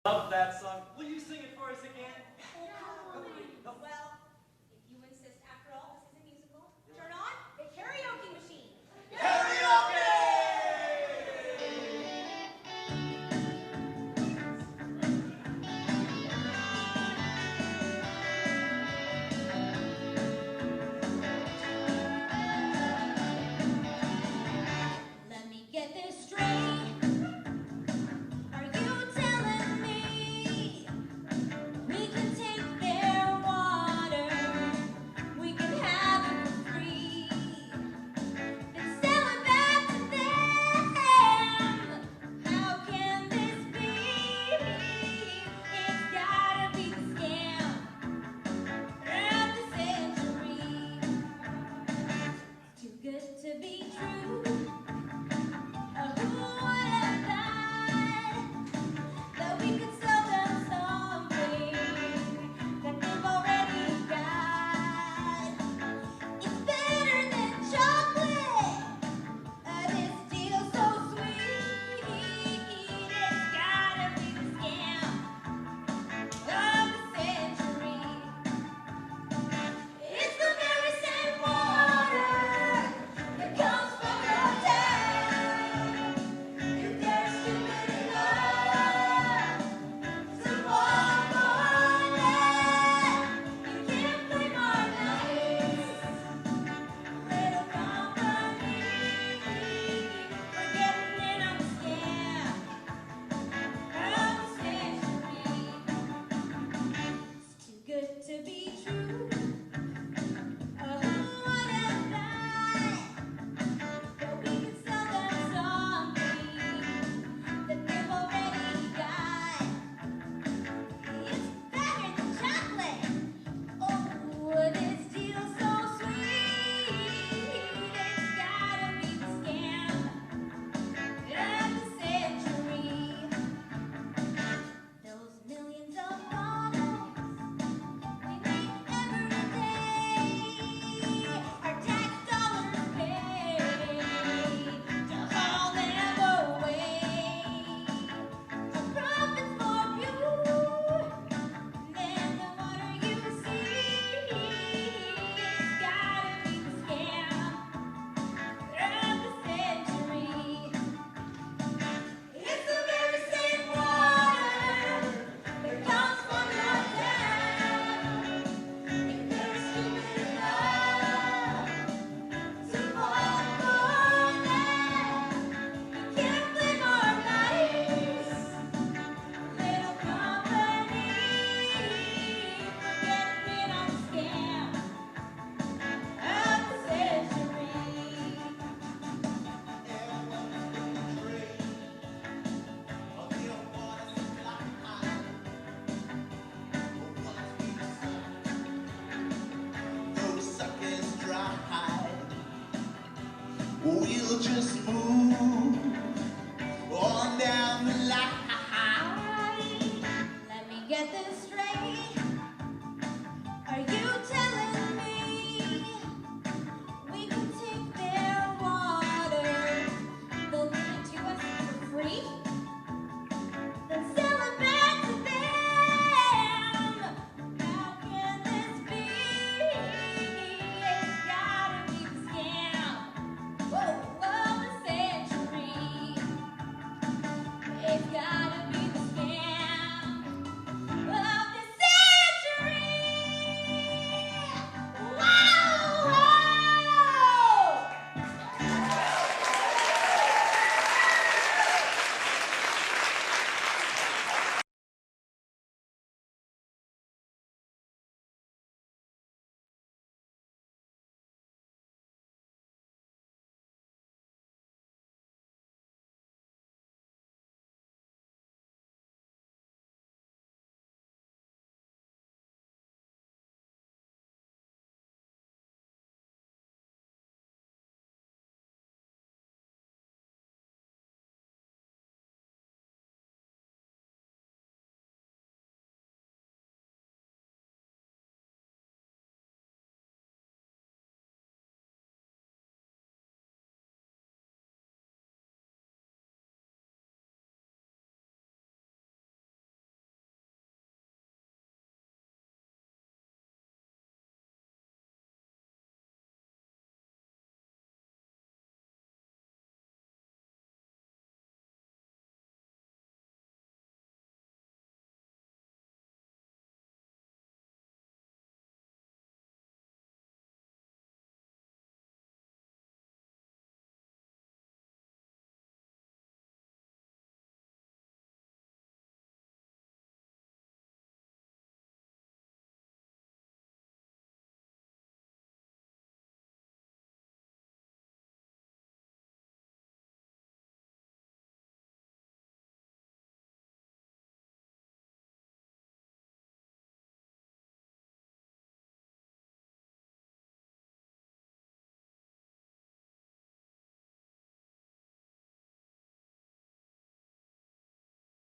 Love that song. Will you sing it for us again? Well, if you insist, after all, this is a musical. Turn on the karaoke machine. Karaoke! Let me get this straight. Are you telling me we can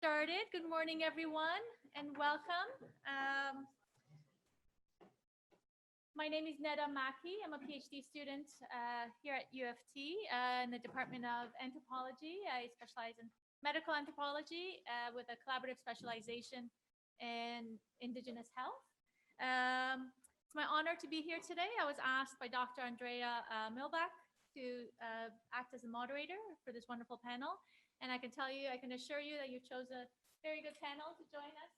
started. Good morning, everyone, and welcome. My name is Neda Maki. I'm a PhD student here at U of T in the Department of Anthropology. I specialize in medical anthropology with a collaborative specialization in Indigenous health. It's my honor to be here today. I was asked by Dr. Andrea Milbach to act as a moderator for this wonderful panel. And I can tell you, I can assure you that you chose a very good panel to join us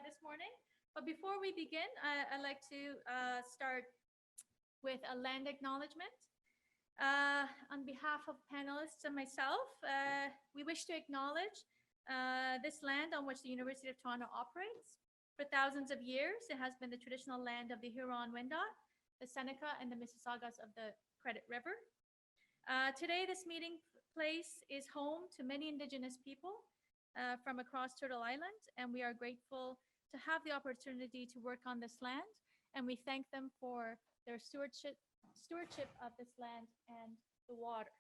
this morning. But before we begin, I'd like to start with a land acknowledgement. On behalf of panelists and myself, we wish to acknowledge this land on which the University of Toronto operates. For thousands of years, it has been the traditional land of the Huron-Wendat, the Seneca, and the Mississaugas of the Credit River. Today, this meeting place is home to many Indigenous people from across Turtle Island, and we are grateful to have the opportunity to work on this land, and we thank them for their stewardship of this land and the water.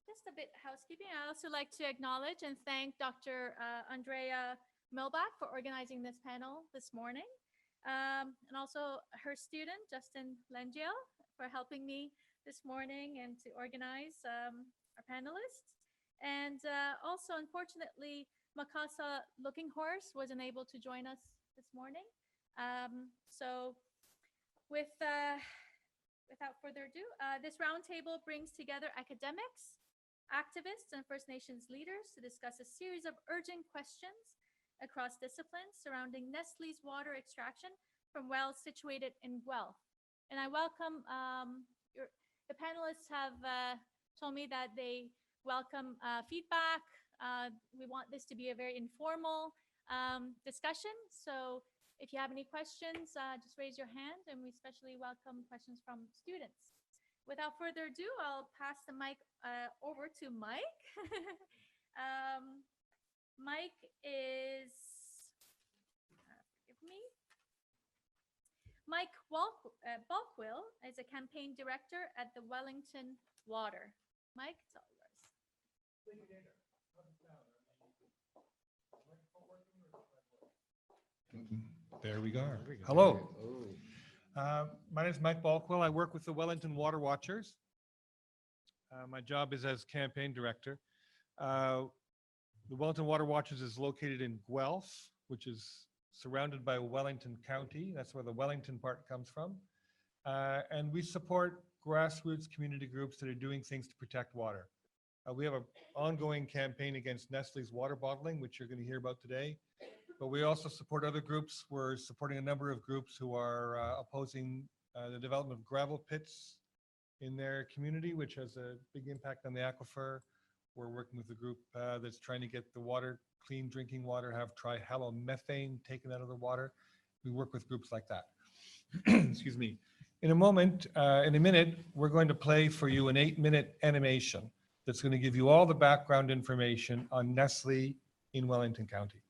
Just a bit housekeeping. I also like to acknowledge and thank Dr. Andrea Milbach for organizing this panel this morning, and also her student, Justin Lengiel, for helping me this morning and to organize our panelists. And also, unfortunately, Makasa Looking Horse wasn't able to join us this morning. So without further ado, this roundtable brings together academics, activists, and First Nations leaders to discuss a series of urgent questions across disciplines surrounding Nestlé's water extraction from wells situated in Guelph. And I welcome, the panelists have told me that they welcome feedback. We want this to be a very informal discussion. So if you have any questions, just raise your hand, and we especially welcome questions from students. Without further ado, I'll pass the mic over to Mike. Mike is, forgive me. Mike Balkwill is a campaign director at the Wellington Water. Mike, it's all yours. Thank you, Neda. There we go. Hello. My name is Mike Balkwill. I work with the Wellington Water Watchers. My job is as campaign director. The Wellington Water Watchers is located in Guelph, which is surrounded by Wellington County. That's where the Wellington part comes from. And we support grassroots community groups that are doing things to protect water. We have an ongoing campaign against Nestlé's water bottling, which you're going to hear about today. But we also support other groups. We're supporting a number of groups who are opposing the development of gravel pits in their community, which has a big impact on the aquifer. We're working with a group that's trying to get the water, clean drinking water, have trihalomethane taken out of the water. We work with groups like that. Excuse me. In a minute, we're going to play for you an 8-minute animation that's going to give you all the background information on Nestlé in Wellington County.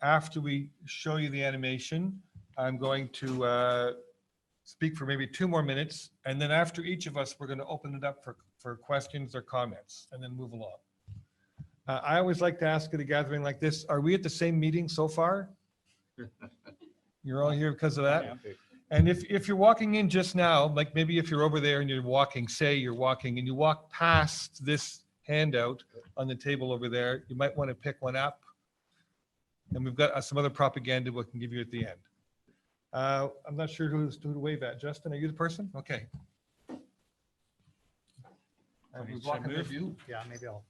After we show you the animation, I'm going to speak for maybe 2 more minutes, and then after each of us, we're going to open it up for questions or comments, and then move along. I always like to ask at a gathering like this, are we at the same meeting so far? You're all here because of that? Yeah. And if you're walking in just now, like maybe if you're over there and you're walking, say you're walking and you walk past this handout on the table over there, you might want to pick one up. And we've got some other propaganda we can give you at the end. I'm not sure who to wave at. Justin, are you the person? Okay. Who's walking with you? Yeah, maybe I'll.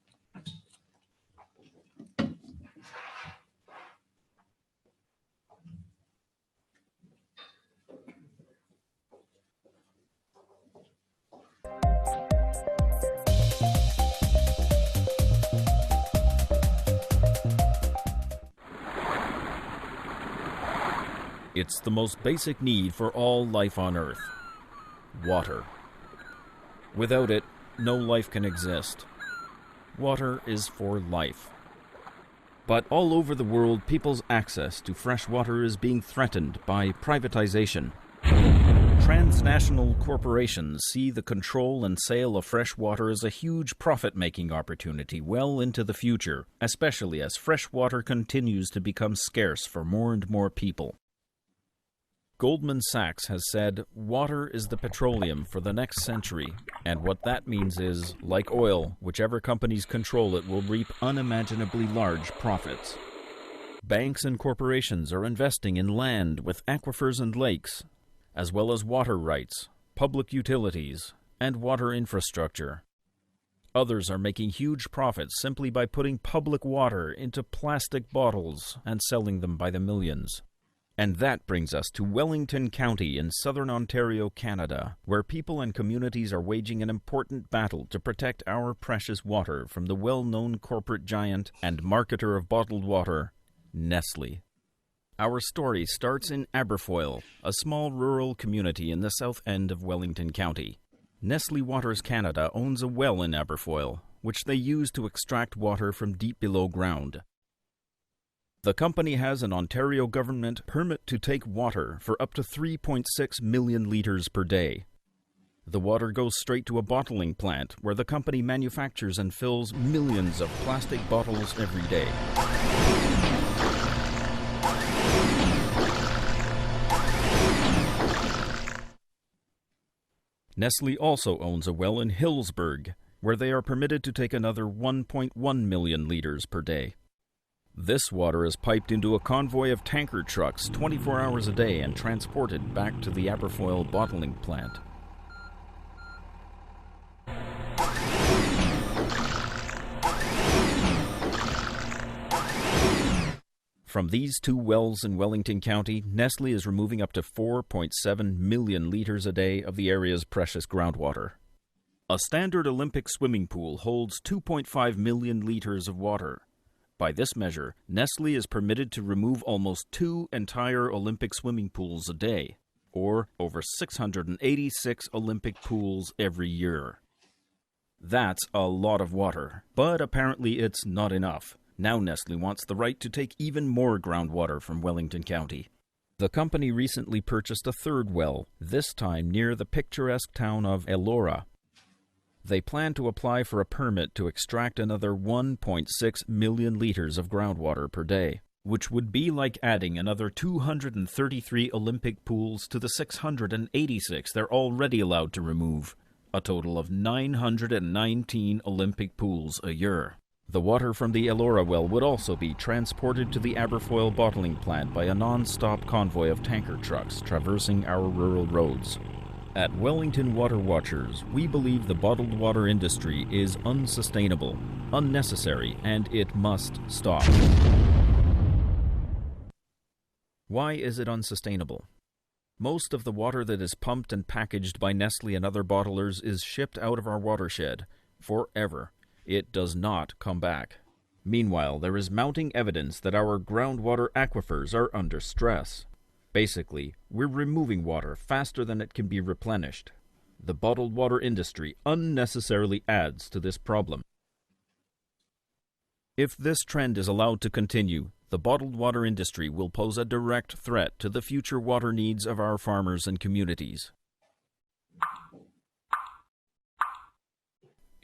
It's the most basic need for all life on Earth: water. Without it, no life can exist. Water is for life. But all over the world, people's access to fresh water is being threatened by privatization, Transnational corporations see the control and sale of fresh water as a huge profit-making opportunity well into the future, especially as fresh water continues to become scarce for more and more people. Goldman Sachs has said, water is the petroleum for the next century, and what that means is, like oil, whichever companies control it will reap unimaginably large profits. Banks and corporations are investing in land with aquifers and lakes, as well as water rights, public utilities, and water infrastructure. Others are making huge profits simply by putting public water into plastic bottles and selling them by the millions. And that brings us to Wellington County in southern Ontario, Canada, where people and communities are waging an important battle to protect our precious water from the well-known corporate giant and marketer of bottled water, Nestlé. Our story starts in Aberfoyle, a small rural community in the south end of Wellington County. Nestlé Waters Canada owns a well in Aberfoyle, which they use to extract water from deep below ground. The company has an Ontario government permit to take water for up to 3.6 million litres per day. The water goes straight to a bottling plant where the company manufactures and fills millions of plastic bottles every day. Nestlé also owns a well in Hillsburg, where they are permitted to take another 1.1 million litres per day. This water is piped into a convoy of tanker trucks 24 hours a day and transported back to the Aberfoyle bottling plant. From these two wells in Wellington County, Nestlé is removing up to 4.7 million litres a day of the area's precious groundwater. A standard Olympic swimming pool holds 2.5 million litres of water. By this measure, Nestlé is permitted to remove almost 2 entire Olympic swimming pools a day, or over 686 Olympic pools every year. That's a lot of water, but apparently it's not enough. Now Nestlé wants the right to take even more groundwater from Wellington County. The company recently purchased a third well, this time near the picturesque town of Elora. They plan to apply for a permit to extract another 1.6 million litres of groundwater per day, which would be like adding another 233 Olympic pools to the 686 they're already allowed to remove, a total of 919 Olympic pools a year. The water from the Elora well would also be transported to the Aberfoyle bottling plant by a non-stop convoy of tanker trucks traversing our rural roads. At Wellington Water Watchers, we believe the bottled water industry is unsustainable, unnecessary, and it must stop. Why is it unsustainable? Most of the water that is pumped and packaged by Nestlé and other bottlers is shipped out of our watershed forever. It does not come back. Meanwhile, there is mounting evidence that our groundwater aquifers are under stress. Basically, we're removing water faster than it can be replenished. The bottled water industry unnecessarily adds to this problem. If this trend is allowed to continue, the bottled water industry will pose a direct threat to the future water needs of our farmers and communities.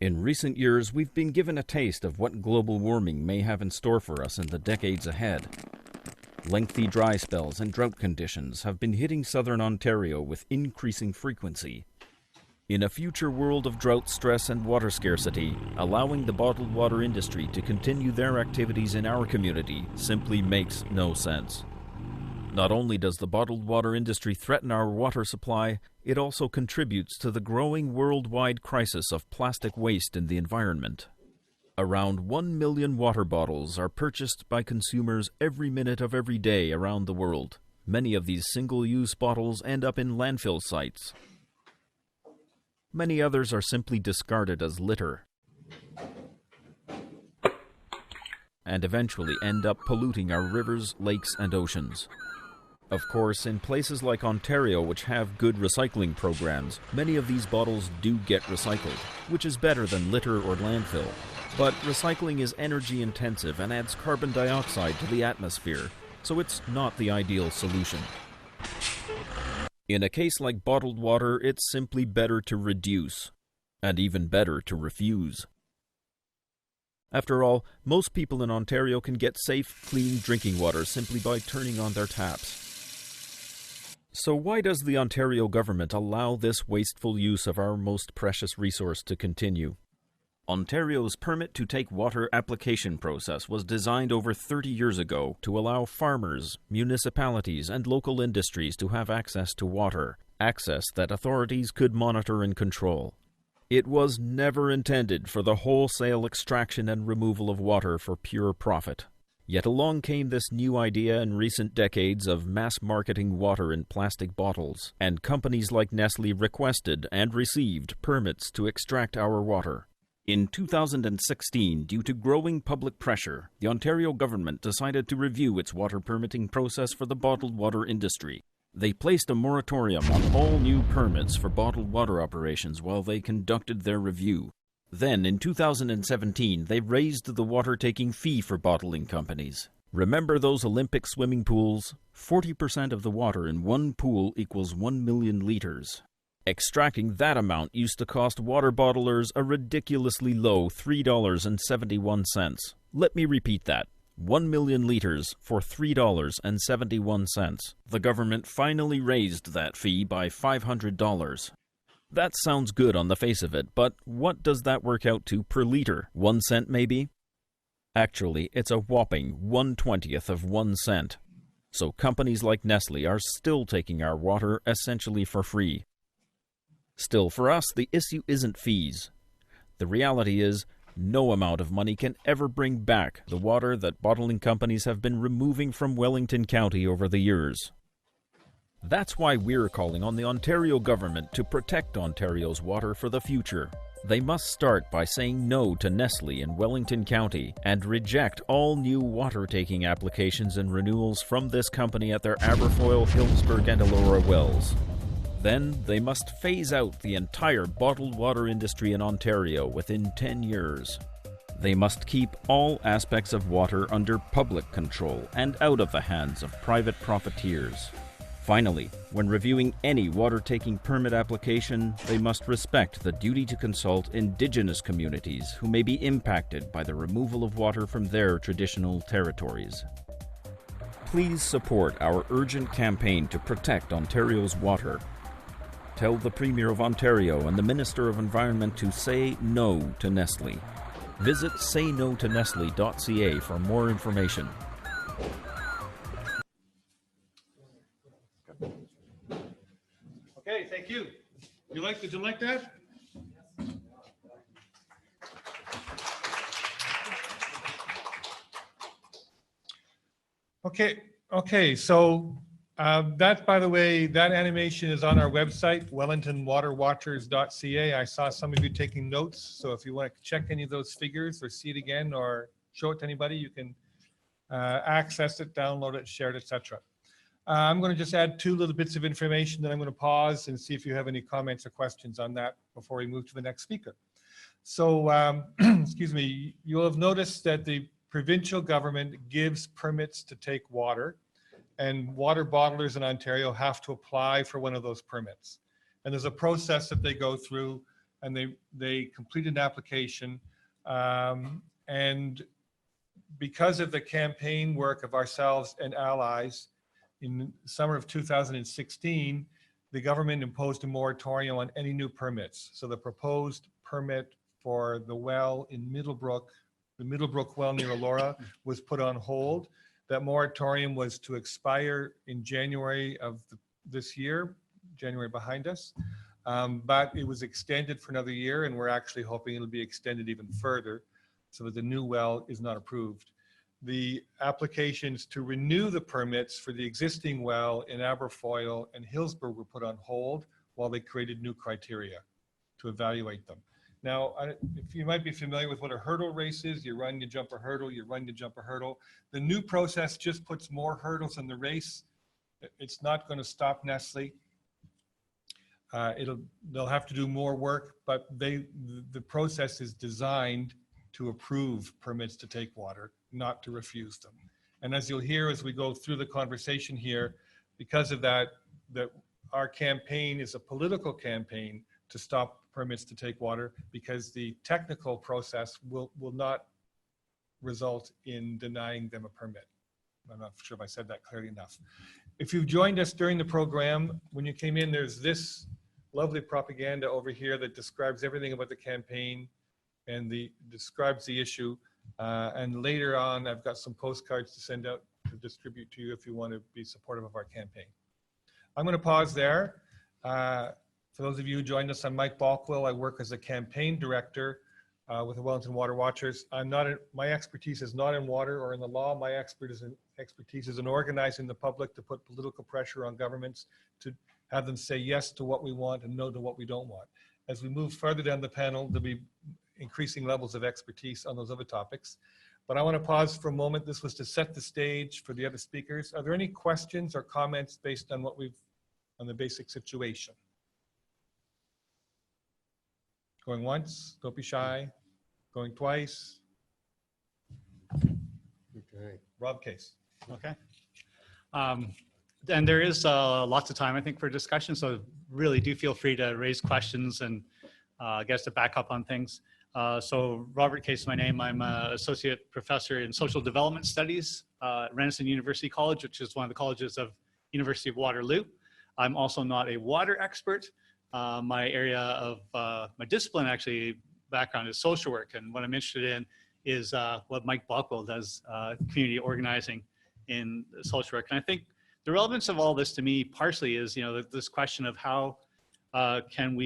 In recent years, we've been given a taste of what global warming may have in store for us in the decades ahead. Lengthy dry spells and drought conditions have been hitting southern Ontario with increasing frequency. In a future world of drought stress and water scarcity, allowing the bottled water industry to continue their activities in our community simply makes no sense. Not only does the bottled water industry threaten our water supply, it also contributes to the growing worldwide crisis of plastic waste in the environment. Around 1 million water bottles are purchased by consumers every minute of every day around the world. Many of these single-use bottles end up in landfill sites. Many others are simply discarded as litter, and eventually end up polluting our rivers, lakes, and oceans. Of course, in places like Ontario, which have good recycling programs, many of these bottles do get recycled, which is better than litter or landfill. But recycling is energy intensive and adds carbon dioxide to the atmosphere, so it's not the ideal solution. In a case like bottled water, it's simply better to reduce, and even better to refuse. After all, most people in Ontario can get safe, clean drinking water simply by turning on their taps. So why does the Ontario government allow this wasteful use of our most precious resource to continue? Ontario's permit to take water application process was designed over 30 years ago to allow farmers, municipalities, and local industries to have access to water, access that authorities could monitor and control. It was never intended for the wholesale extraction and removal of water for pure profit. Yet along came this new idea in recent decades of mass marketing water in plastic bottles, and companies like Nestlé requested and received permits to extract our water. In 2016, due to growing public pressure, the Ontario government decided to review its water permitting process for the bottled water industry. They placed a moratorium on all new permits for bottled water operations while they conducted their review. Then, in 2017, they raised the water-taking fee for bottling companies. Remember those Olympic swimming pools? 40% of the water in one pool equals 1 million liters. Extracting that amount used to cost water bottlers a ridiculously low $3.71. Let me repeat that. 1 million liters for $3.71. The government finally raised that fee by $500. That sounds good on the face of it, but what does that work out to per liter? 1 cent maybe? Actually, it's a whopping 1/20th of 1 cent. So companies like Nestlé are still taking our water essentially for free. Still, for us, the issue isn't fees. The reality is, no amount of money can ever bring back the water that bottling companies have been removing from Wellington County over the years. That's why we're calling on the Ontario government to protect Ontario's water for the future. They must start by saying no to Nestlé in Wellington County and reject all new water-taking applications and renewals from this company at their Aberfoyle, Hillsburg, and Elora wells. Then they must phase out the entire bottled water industry in Ontario within 10 years. They must keep all aspects of water under public control and out of the hands of private profiteers. Finally, when reviewing any water-taking permit application, they must respect the duty to consult Indigenous communities who may be impacted by the removal of water from their traditional territories. Please support our urgent campaign to protect Ontario's water. Tell the Premier of Ontario and the Minister of Environment to say no to Nestlé. Visit saynotonestle.ca for more information. Okay, thank you. Did you like that? Okay, so that, by the way, that animation is on our website, wellingtonwaterwatchers.ca. I saw some of you taking notes, so if you want to check any of those figures or see it again or show it to anybody, you can access it, download it, share it, etc. I'm going to just add 2 little bits of information, then I'm going to pause and see if you have any comments or questions on that before we move to the next speaker. So, excuse me, you'll have noticed that the provincial government gives permits to take water, and water bottlers in Ontario have to apply for one of those permits. And there's a process that they go through, and they complete an application. And because of the campaign work of ourselves and allies, in summer of 2016, the government imposed a moratorium on any new permits. So the proposed permit for the well in Middlebrook, the Middlebrook well near Elora, was put on hold. That moratorium was to expire in January of this year, January behind us, but it was extended for another year, and we're actually hoping it'll be extended even further so that the new well is not approved. The applications to renew the permits for the existing well in Aberfoyle and Hillsburg were put on hold while they created new criteria to evaluate them. Now, if you might be familiar with what a hurdle race is, you run, you jump a hurdle, you run, you jump a hurdle. The new process just puts more hurdles in the race. It's not going to stop Nestlé. They'll have to do more work, but the process is designed to approve permits to take water, not to refuse them. And as you'll hear as we go through the conversation here, because of that our campaign is a political campaign to stop permits to take water, because the technical process will not result in denying them a permit. I'm not sure if I said that clearly enough. If you've joined us during the program, when you came in, there's this lovely propaganda over here that describes everything about the campaign and describes the issue. And later on, I've got some postcards to send out to distribute to you if you want to be supportive of our campaign. I'm going to pause there. For those of you who joined us, I'm Mike Balkwill. I work as a campaign director with the Wellington Water Watchers. My expertise is not in water or in the law. My expertise is in organizing the public to put political pressure on governments to have them say yes to what we want and no to what we don't want. As we move further down the panel, there'll be increasing levels of expertise on those other topics. But I want to pause for a moment. This was to set the stage for the other speakers. Are there any questions or comments based on on the basic situation? Going once, don't be shy. Going twice. Okay. Rob Case. Okay. And there is lots of time, I think, for discussion. So really do feel free to raise questions and I guess to back up on things. So Robert Case is my name. I'm an associate professor in social development studies at Renison University College, which is one of the colleges of University of Waterloo. I'm also not a water expert. My area of my discipline, actually, background is social work. And what I'm interested in is what Mike Balkwill does, community organizing in social work. And I think the relevance of all this to me partially is, this question of how can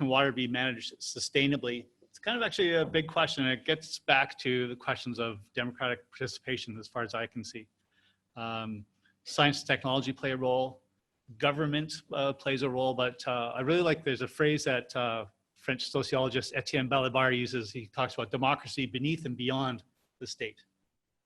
water be managed sustainably? It's kind of actually a big question. And it gets back to the questions of democratic participation as far as I can see. Science and technology play a role. Government plays a role, but I really like, there's a phrase that French sociologist Etienne Balibar uses. He talks about democracy beneath and beyond the state.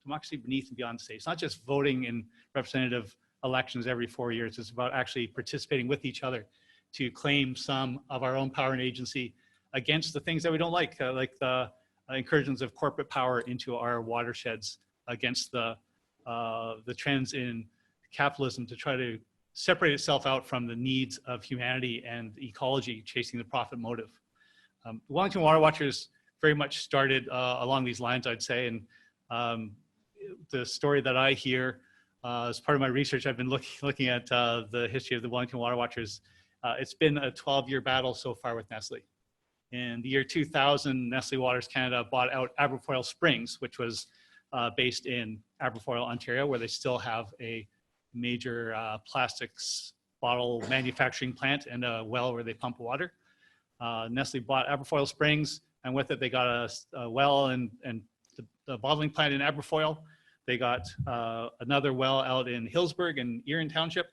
Democracy beneath and beyond the state. It's not just voting in representative elections every 4 years. It's about actually participating with each other to claim some of our own power and agency against the things that we don't like the incursions of corporate power into our watersheds, against the trends in capitalism to try to separate itself out from the needs of humanity and ecology, chasing the profit motive. The Wellington Water Watchers very much started along these lines, I'd say. And the story that I hear as part of my research, I've been looking at the history of the Wellington Water Watchers. It's been a 12-year battle so far with Nestlé. In the year 2000, Nestlé Waters Canada bought out Aberfoyle Springs, which was based in Aberfoyle, Ontario, where they still have a major plastics bottle manufacturing plant and a well where they pump water. Nestlé bought Aberfoyle Springs, and with it they got a well and the bottling plant in Aberfoyle. They got another well out in Hillsburg and Erin Township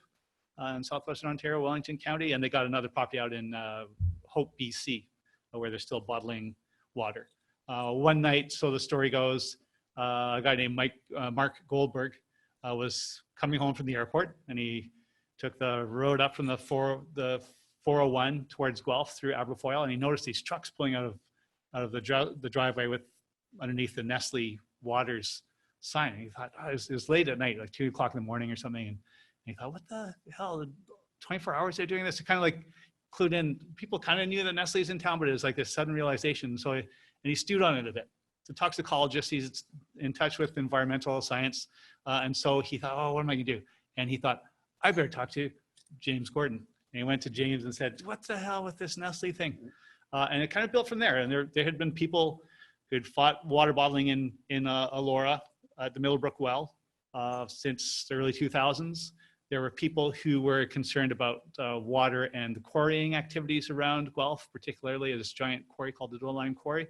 in southwestern Ontario, Wellington County, and they got another property out in Hope, BC, where they're still bottling water. One night, so the story goes, a guy named Mark Goldberg was coming home from the airport, and he took the road up from the 401 towards Guelph through Aberfoyle, and he noticed these trucks pulling out of the driveway with underneath the Nestlé Waters sign. And he thought, it was late at night, like 2 o'clock in the morning or something, and he thought, what the hell? 24 hours they're doing this? It kind of like clued in. People kind of knew that Nestlé's in town, but it was like this sudden realization. So he stewed on it a bit. He's a toxicologist. He's in touch with environmental science. And so he thought, oh, what am I going to do? And he thought, I better talk to James Gordon. And he went to James and said, what the hell with this Nestlé thing? And it kind of built from there. And there had been people who had fought water bottling in Elora at the Middlebrook Well since the early 2000s. There were people who were concerned about water and the quarrying activities around Guelph, particularly this giant quarry called the Doughline Quarry.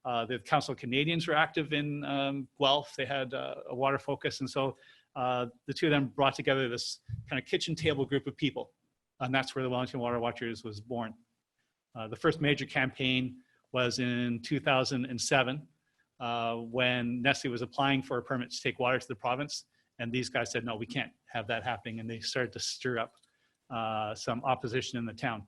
The Council of Canadians were active in Guelph. They had a water focus. And so the two of them brought together this kind of kitchen table group of people. And that's where the Wellington Water Watchers was born. The first major campaign was in 2007 when Nestlé was applying for a permit to take water to the province. And these guys said, no, we can't have that happening. And they started to stir up some opposition in the town.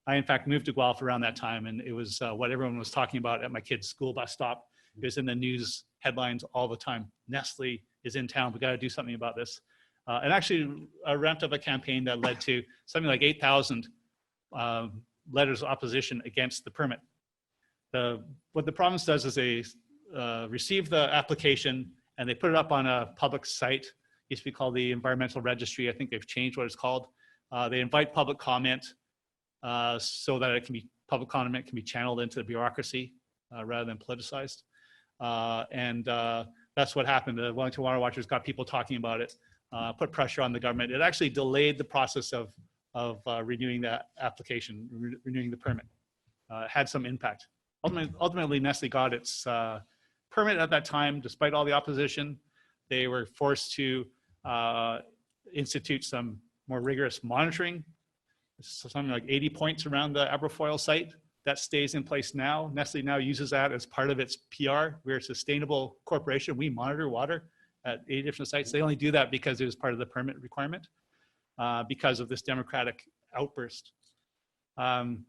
I, in fact, moved to Guelph around that time, and it was what everyone was talking about at my kid's school bus stop. It was in the news headlines all the time. Nestlé is in town. We got to do something about this. and actually ramped up a campaign that led to something like 8,000 letters of opposition against the permit. What the province does is they receive the application and they put it up on a public site. It used to be called the Environmental Registry. I think they've changed what it's called. They invite public comment so that public comment can be channeled into the bureaucracy rather than politicized. That's what happened. The Wellington Water Watchers got people talking about it, put pressure on the government. It actually delayed the process of renewing that application, renewing the permit. It had some impact. Ultimately, Nestlé got its permit at that time, despite all the opposition. They were forced to institute some more rigorous monitoring, something like 80 points around the Aberfoyle site. That stays in place now. Nestlé now uses that as part of its PR. We're a sustainable corporation. We monitor water at 80 different sites. They only do that because it was part of the permit requirement because of this democratic outburst. When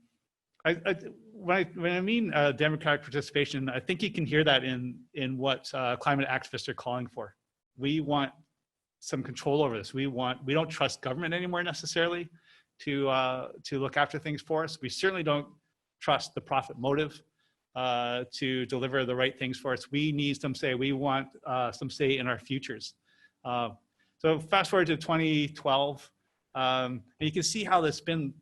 I mean democratic participation, I think you can hear that in what climate activists are calling for. We want some control over this. We don't trust government anymore necessarily to look after things for us. We certainly don't trust the profit motive to deliver the right things for us. We need some say. We want some say in our futures. So fast forward to 2012, and you can see how that's been.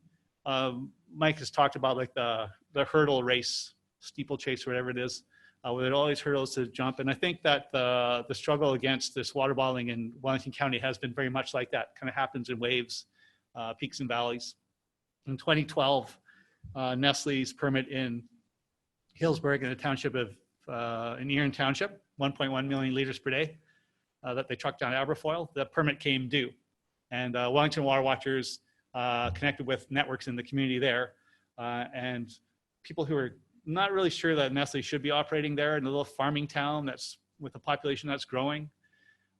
Mike has talked about like the hurdle race, steeplechase, whatever it is, with all these hurdles to jump. And I think that the struggle against this water bottling in Wellington County has been very much like that. Kind of happens in waves, peaks and valleys. In 2012, Nestlé's permit in Hillsburg in the township of in Erin Township, 1.1 million liters per day that they trucked down Aberfoyle. The permit came due, and Wellington Water Watchers connected with networks in the community there, and people who are not really sure that Nestlé should be operating there in a little farming town that's with a population that's growing,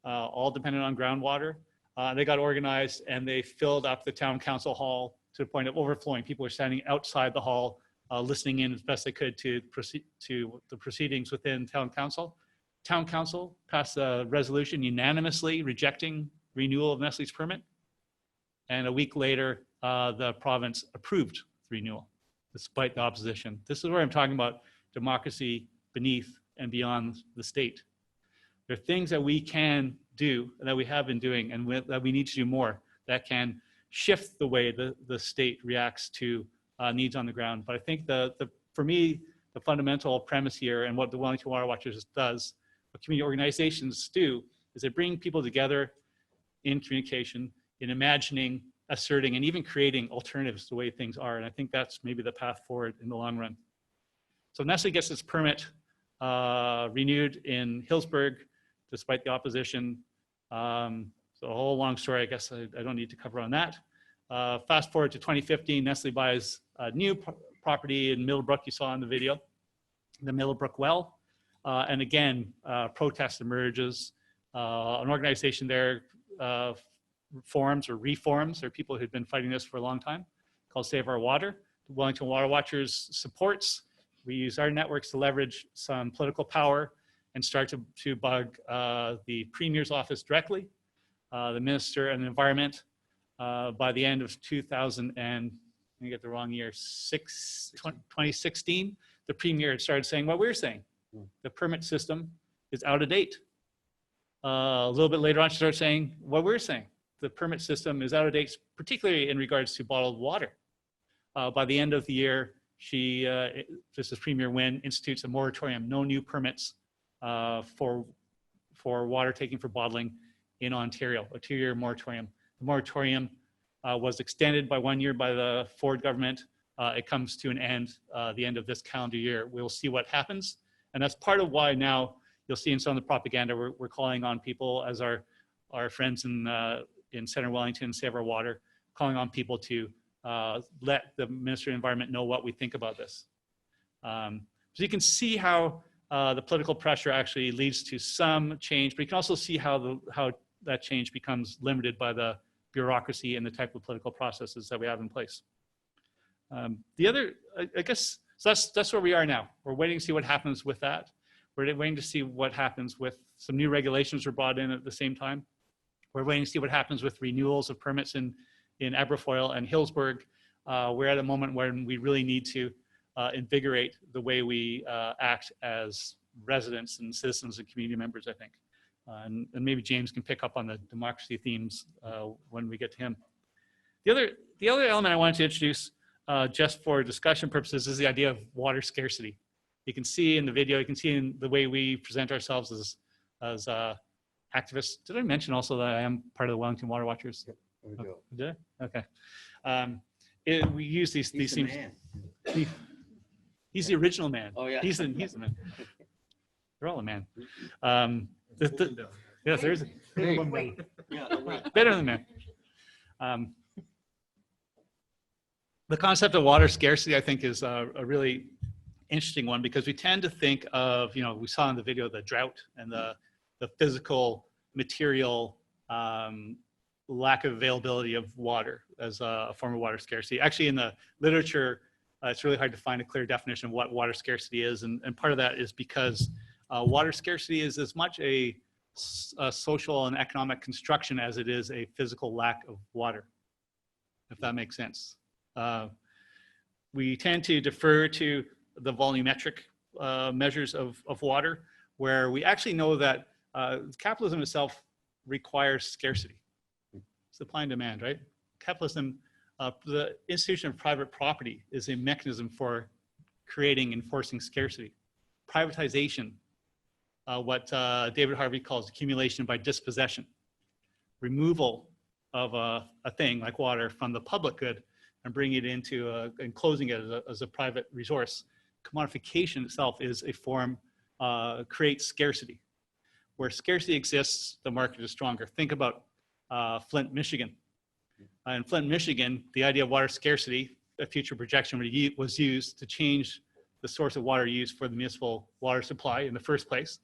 all dependent on groundwater. They got organized and they filled up the town council hall to the point of overflowing. People were standing outside the hall, listening in as best they could to the proceedings within town council. Town council passed a resolution unanimously rejecting renewal of Nestlé's permit. And a week later, the province approved the renewal, despite the opposition. This is where I'm talking about democracy beneath and beyond the state. There are things that we can do, and that we have been doing, and that we need to do more, that can shift the way the state reacts to needs on the ground. But I think for me, the fundamental premise here, and what the Wellington Water Watchers does, what community organizations do, is they bring people together in communication, in imagining, asserting, and even creating alternatives to the way things are. And I think that's maybe the path forward in the long run. So Nestlé gets its permit renewed in Hillsburg, despite the opposition. So a whole long story, I guess I don't need to cover on that. Fast forward to 2015, Nestlé buys a new property in Middlebrook, you saw in the video, the Middlebrook Well. And again, protest emerges. An organization there forms or reforms. There are people who've been fighting this for a long time, called Save Our Water. The Wellington Water Watchers supports. We use our networks to leverage some political power and start to bug the Premier's office directly, the Minister of the Environment. By the end of 2016, the Premier had started saying what we're saying. The permit system is out of date. A little bit later on, she started saying what we're saying. The permit system is out of date, particularly in regards to bottled water. By the end of the year, just as Premier Wynne, institutes a moratorium, no new permits for water taking for bottling in Ontario, a 2-year moratorium. The moratorium was extended by 1 year by the Ford government. It comes to an end the end of this calendar year. We'll see what happens. And that's part of why now you'll see in some of the propaganda, we're calling on people as our friends in Centre Wellington, Save Our Water, calling on people to let the Ministry of Environment know what we think about this. So you can see how the political pressure actually leads to some change, but you can also see how that change becomes limited by the bureaucracy and the type of political processes that we have in place. The other, I guess, so that's where we are now. We're waiting to see what happens with that. We're waiting to see what happens with some new regulations were brought in at the same time. We're waiting to see what happens with renewals of permits in Aberfoyle and Hillsburg. We're at a moment when we really need to invigorate the way we act as residents and citizens and community members, I think. And maybe James can pick up on the democracy themes when we get to him. The other element I wanted to introduce just for discussion purposes is the idea of water scarcity. You can see in the video, you can see in the way we present ourselves as activists. Did I mention also that I am part of the Wellington Water Watchers? Yep, there we go. Did I? Okay. We use these He's the themes. man. He's the original man. Oh, yeah. He's the man. They're all a man. Yes, there's one man. Yeah, wait. Better than man. The concept of water scarcity, I think, is a really interesting one because we tend to think of, we saw in the video, the drought and the physical, material lack of availability of water as a form of water scarcity. Actually, in the literature, it's really hard to find a clear definition of what water scarcity is. And part of that is because water scarcity is as much a social and economic construction as it is a physical lack of water, if that makes sense. We tend to defer to the volumetric measures of water, where we actually know that capitalism itself requires scarcity. Supply and demand, right? Capitalism, the institution of private property is a mechanism for creating and enforcing scarcity. Privatization, what David Harvey calls accumulation by dispossession. Removal of a thing like water from the public good and bringing it into enclosing it as a private resource. Commodification itself is a form, creates scarcity. Where scarcity exists, the market is stronger. Think about Flint, Michigan. In Flint, Michigan, the idea of water scarcity, a future projection was used to change the source of water used for the municipal water supply in the first place,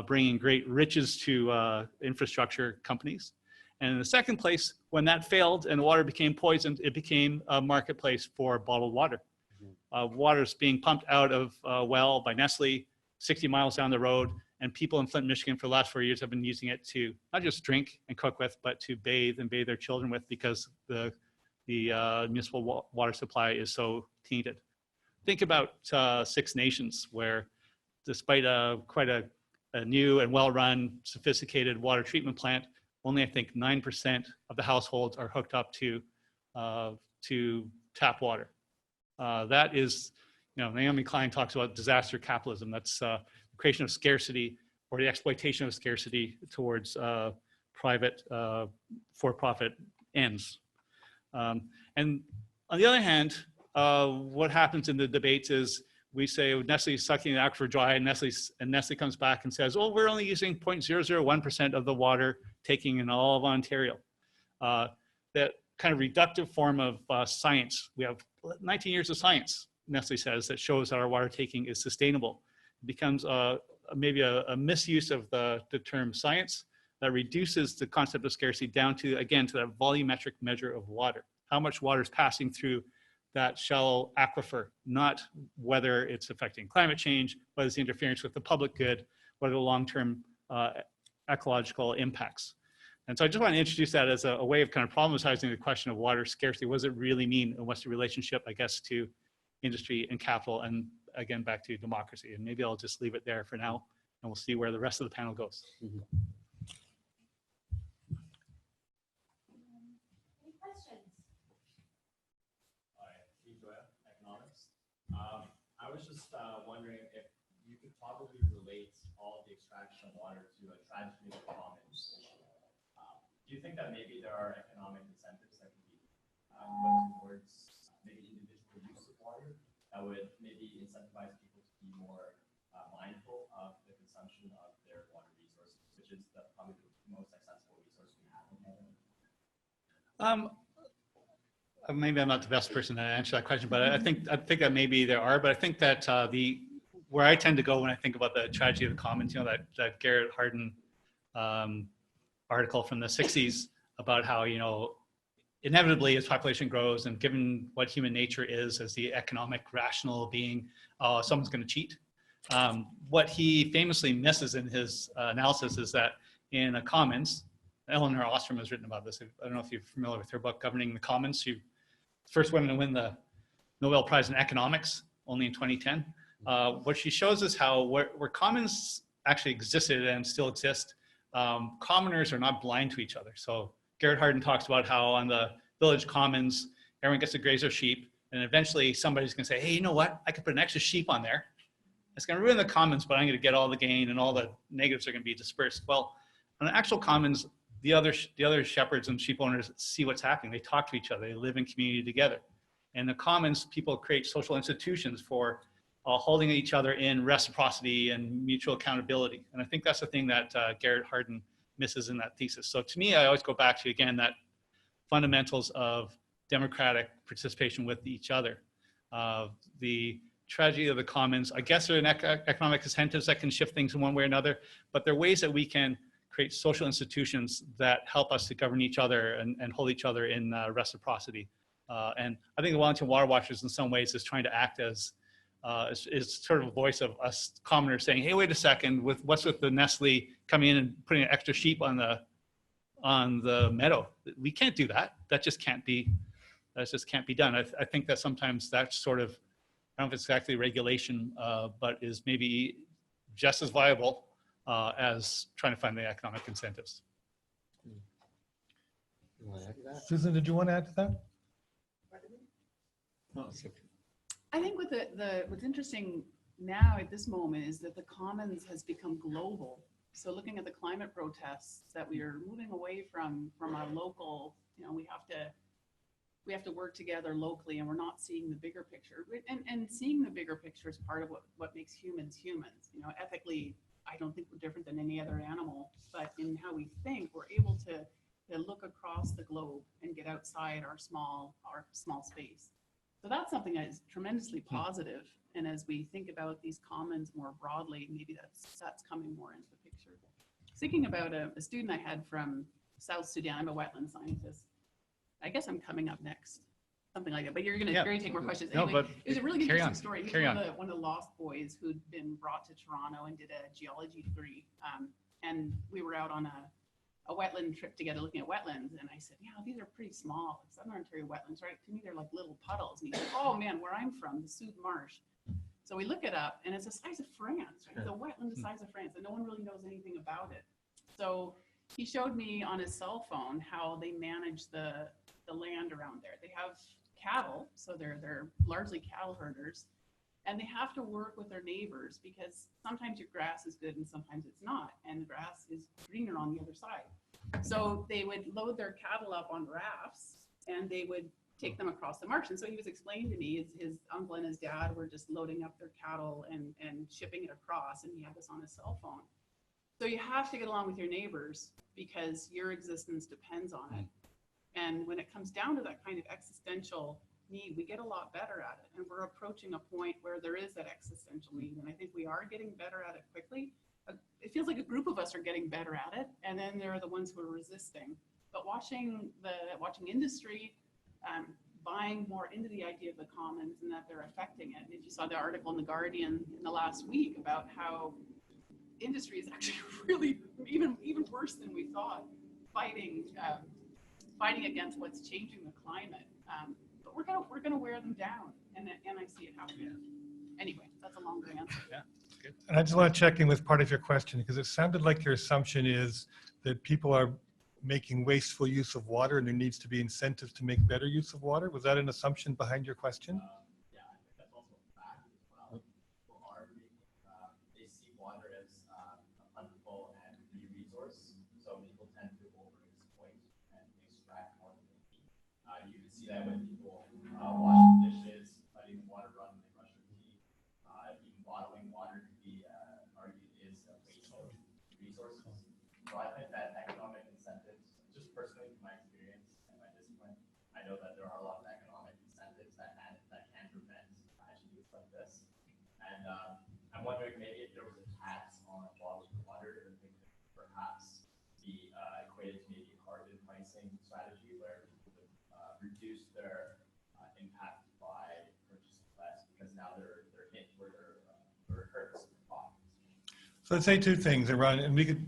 bringing great riches to infrastructure companies. And in the second place, when that failed and the water became poisoned, it became a marketplace for bottled water. Water is being pumped out of a well by Nestlé 60 miles down the road, and people in Flint, Michigan for the last 4 years have been using it to not just drink and cook with, but to bathe and bathe their children with because the municipal water supply is so tainted. Think about Six Nations, where despite quite a new and well-run, sophisticated water treatment plant, only I think 9% of the households are hooked up to tap water. That is, Naomi Klein talks about disaster capitalism. That's the creation of scarcity or the exploitation of scarcity towards private for-profit ends. And on the other hand, what happens in the debates is we say Nestlé's sucking the aquifer dry, and Nestlé comes back and says, "Oh, we're only using 0.001% of the water taking in all of Ontario." That kind of reductive form of science. We have 19 years of science, Nestlé says, that shows that our water taking is sustainable. It becomes maybe a misuse of the term science that reduces the concept of scarcity down to, again, to that volumetric measure of water. How much water is passing through that shallow aquifer, not whether it's affecting climate change, whether it's interference with the public good, what are the long-term ecological impacts. And so I just want to introduce that as a way of kind of problematizing the question of water scarcity. What does it really mean, and what's the relationship, I guess, to industry and capital, and again, back to democracy. And maybe I'll just leave it there for now, and we'll see where the rest of the panel goes. Any questions? Hi, economics. I was just wondering if you could probably relate all the extraction of water to a tragedy of commons issue. Do you think that maybe there are economic incentives that can be put towards maybe individual use of water that would maybe incentivize people to be more mindful of the consumption of their water resources, which is probably the most accessible resource we have in Canada? Maybe I'm not the best person to answer that question, but I think that maybe there are. But I think that where I tend to go when I think about the tragedy of the commons, that Garrett Hardin article from the 60s about how, inevitably as population grows and given what human nature is as the economic rational being, someone's going to cheat. What he famously misses in his analysis is that in a commons, Eleanor Ostrom has written about this. I don't know if you're familiar with her book, Governing the Commons. She first woman to win the Nobel Prize in Economics, only in 2010. What she shows is how where commons actually existed and still exist, commoners are not blind to each other. So Garrett Hardin talks about how on the village commons, everyone gets to graze their sheep, and eventually somebody's gonna say, hey, you know what? I could put an extra sheep on there. It's gonna ruin the commons, but I'm gonna get all the gain and all the negatives are gonna be dispersed. Well, on the actual commons, the other shepherds and sheep owners see what's happening. They talk to each other, they live in community together. And the commons, people create social institutions for holding each other in reciprocity and mutual accountability. And I think that's the thing that Garrett Hardin misses in that thesis. So to me, I always go back to, again, that fundamentals of democratic participation with each other. The tragedy of the commons, I guess there are economic incentives that can shift things in one way or another, but there are ways that we can create social institutions that help us to govern each other and hold each other in reciprocity. And I think the Wellington Water Watchers in some ways is trying to act as is sort of a voice of us commoners saying, hey, wait a second, what's with the Nestlé coming in and putting an extra sheep on the meadow? We can't do that. That just can't be done. I think that sometimes that's sort of, I don't know if it's exactly regulation, but is maybe just as viable as trying to find the economic incentives. You want to add to that? Susan, did you want to add to that? No, it's okay. I think with what's interesting now at this moment is that the commons has become global. So looking at the climate protests, that we are moving away from our local, we have to work together locally, and we're not seeing the bigger picture. And seeing the bigger picture is part of what makes humans humans. Ethically, I don't think we're different than any other animal, but in how we think, we're able to look across the globe and get outside our small space. So that's something that is tremendously positive. And as we think about these commons more broadly, maybe that's coming more into the picture. Thinking about a student I had from South Sudan, I'm a wetland scientist. I guess I'm coming up next, something like that. But you're going to take more questions. Anyway, No, but it was a really interesting story. He was one of the lost boys who'd been brought to Toronto and did a geology degree. And we were out on a wetland trip together looking at wetlands, and I said, these are pretty small. Southern Ontario wetlands, right? To me, they're like little puddles. And he said, oh man, where I'm from, the Soude Marsh. So we look it up, and it's the size of France, right? It's a wetland the size of France, and no one really knows anything about it. So he showed me on his cell phone how they manage the land around there. They have cattle, so they're largely cattle herders, and they have to work with their neighbors because sometimes your grass is good and sometimes it's not, and the grass is greener on the other side. So they would load their cattle up on rafts and they would take them across the marsh. And so he was explaining to me, his uncle and his dad were just loading up their cattle and shipping it across, and he had this on his cell phone. So you have to get along with your neighbors because your existence depends on it. And when it comes down to that kind of existential need, we get a lot better at it. And we're approaching a point where there is that existential need. And I think we are getting better at it quickly. It feels like a group of us are getting better at it. And then there are the ones who are resisting. But watching industry buying more into the idea of the commons and that they're affecting it. And if you saw the article in The Guardian in the last week about how industry is actually really even worse than we thought, fighting against what's changing the climate. But we're gonna wear them down, and I see it happening. Anyway, that's a longer answer. Yeah, good. And I just want to check in with part of your question, because it sounded like your assumption is that people are making wasteful use of water and there needs to be incentives to make better use of water. Was that an assumption behind your question? Yeah, I think that's also a fact as well. People are they see water as a plentiful and free resource, so people tend to overexploit and extract more than they need. You can see that when people washing dishes, letting the water run when they brush their teeth, even bottling water could be argued is a waste of resources. So I think that economic incentives, just personally from my experience and my discipline, I know that there are a lot of economic incentives that can prevent tragedies like this. And I'm wondering maybe if there was a tax on bottled water, it could perhaps be equated to maybe a carbon pricing strategy where people would reduce their impact by purchasing less because now they're hit where it hurts the profits. So let's say two things, Ron, and we could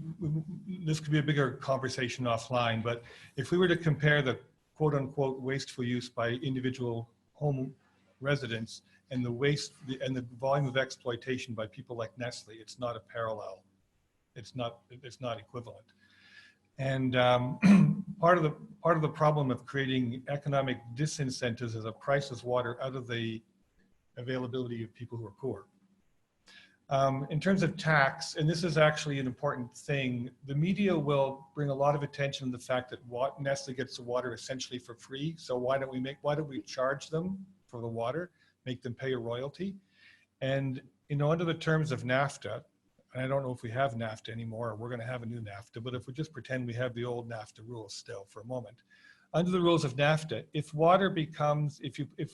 this could be a bigger conversation offline, but if we were to compare the quote unquote wasteful use by individual home residents and and the volume of exploitation by people like Nestlé, it's not a parallel. It's not equivalent. And part of the problem of creating economic disincentives is a prices water out of the availability of people who are poor. In terms of tax, and this is actually an important thing, the media will bring a lot of attention to the fact that Nestle gets the water essentially for free. So why don't we charge them for the water, make them pay a royalty? And under the terms of NAFTA, and I don't know if we have NAFTA anymore, or we're going to have a new NAFTA, but if we just pretend we have the old NAFTA rules still for a moment, under the rules of NAFTA, if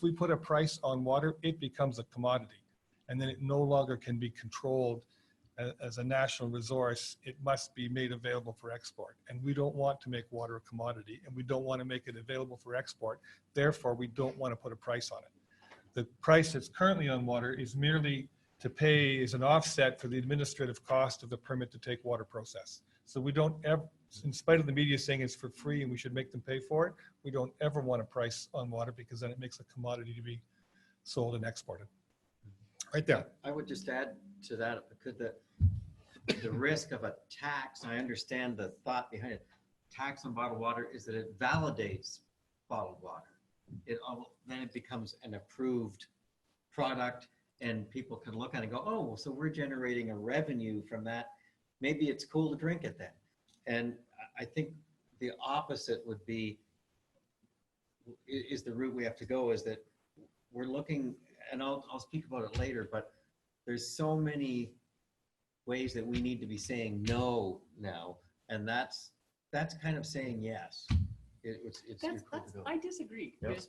we put a price on water, it becomes a commodity. And then it no longer can be controlled as a national resource. It must be made available for export. And we don't want to make water a commodity, and we don't want to make it available for export. Therefore, we don't want to put a price on it. The price that's currently on water is merely to pay as an offset for the administrative cost of the permit to take water process. So we don't ever, in spite of the media saying it's for free and we should make them pay for it, we don't ever want a price on water because then it makes a commodity to be sold and exported. Right there. I would just add to that, if I could, the risk of a tax, I understand the thought behind it, tax on bottled water is that it validates bottled water. Then it becomes an approved product and people can look at it and go, oh, well, so we're generating a revenue from that. Maybe it's cool to drink it then. And I think the opposite would be, is the route we have to go, is that we're looking, and I'll speak about it later, but there's so many ways that we need to be saying no now, and that's kind of saying yes. I disagree. Yep.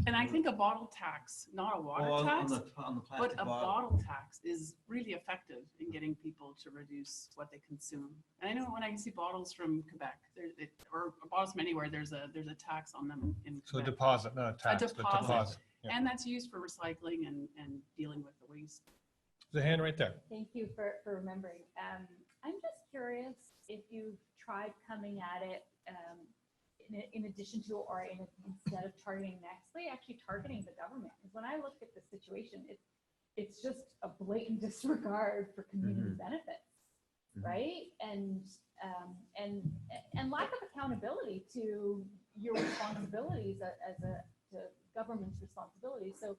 And I think a bottle tax, not a water tax, on the but plastic a bottle. bottle tax is really effective in getting people to reduce what they consume. And I know when I see bottles from Quebec, or bottles from anywhere, there's a tax on them in Quebec. So a deposit, not a tax, but deposit. Yeah. And that's used for recycling and dealing with the waste. The hand right there. Thank you for remembering. I'm just curious if you've tried coming at it in addition to, or instead of targeting Nestlé, actually targeting the government. Because when I look at the situation, it's just a blatant disregard for community benefits, right? And lack of accountability to your responsibilities to government's responsibilities. So,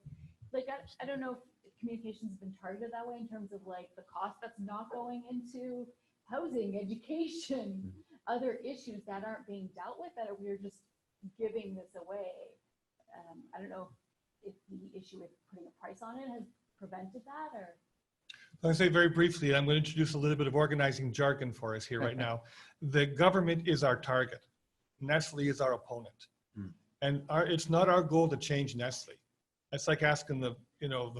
like, I don't know if communications has been targeted that way in terms of like the cost that's not going into housing, education, other issues that aren't being dealt with, that we're just giving this away. I don't know if the issue with putting a price on it has prevented that, or. I'll say very briefly, and I'm going to introduce a little bit of organizing jargon for us here right now. The government is our target. Nestlé is our opponent. And it's not our goal to change Nestlé. That's like asking the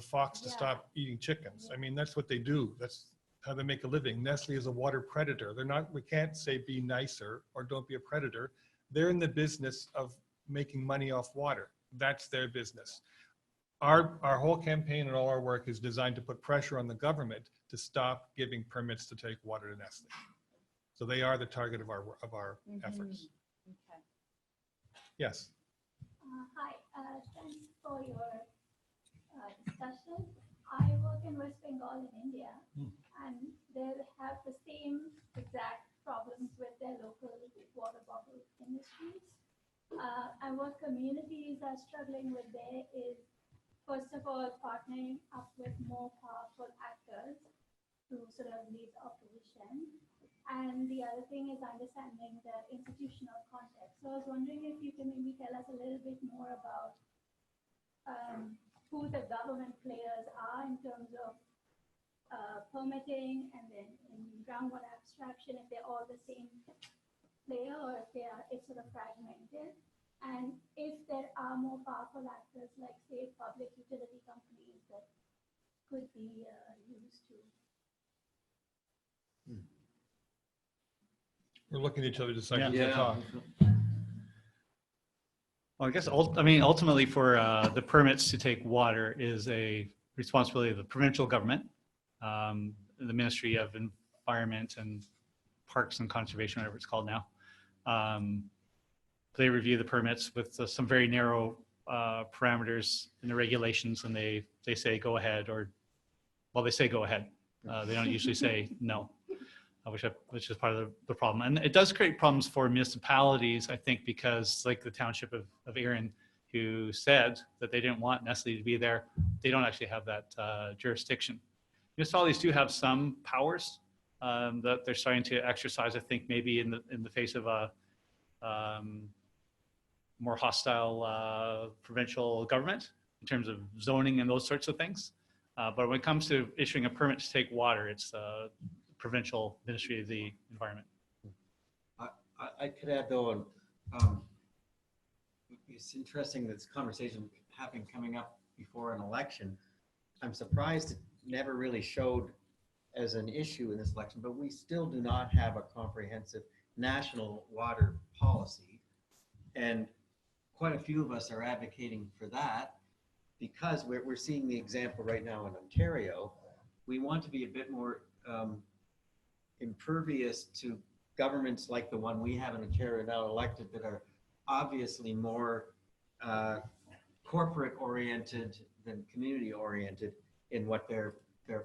fox to stop eating chickens. I mean, that's what they do. That's how they make a living. Nestlé is a water predator. We can't say be nicer or don't be a predator. They're in the business of making money off water. That's their business. Our whole campaign and all our work is designed to put pressure on the government to stop giving permits to take water to Nestlé. So they are the target of our efforts. Okay. Yes. Hi, thanks for your discussion. I work in West Bengal in India, and they have the same exact problems with their local water bottle industries. And what communities are struggling with there is, first of all, partnering up with more powerful actors to sort of lead opposition. And the other thing is understanding the institutional context. So I was wondering if you can maybe tell us a little bit more about who the government players are in terms of permitting, and then in groundwater abstraction, if they're all the same player or if it's sort of fragmented. And if there are more powerful actors like, say, public utility companies that could be used to. We're looking at each other deciding to talk. Well, I guess, ultimately for the permits to take water is a responsibility of the provincial government, the Ministry of Environment and Parks and Conservation, whatever it's called now. They review the permits with some very narrow parameters in the regulations, and they say go ahead, or well, they say go ahead. They don't usually say no, which is part of the problem. And it does create problems for municipalities, I think, because like the township of Erin, who said that they didn't want Nestlé to be there, they don't actually have that jurisdiction. Municipalities do have some powers that they're starting to exercise, I think, maybe in the face of a more hostile provincial government in terms of zoning and those sorts of things. But when it comes to issuing a permit to take water, it's provincial Ministry of the Environment. I could add though, it's interesting that this conversation coming up before an election. I'm surprised it never really showed as an issue in this election, but we still do not have a comprehensive national water policy. And quite a few of us are advocating for that because we're seeing the example right now in Ontario. We want to be a bit more impervious to governments like the one we have in Ontario now elected that are obviously more corporate oriented than community oriented in what their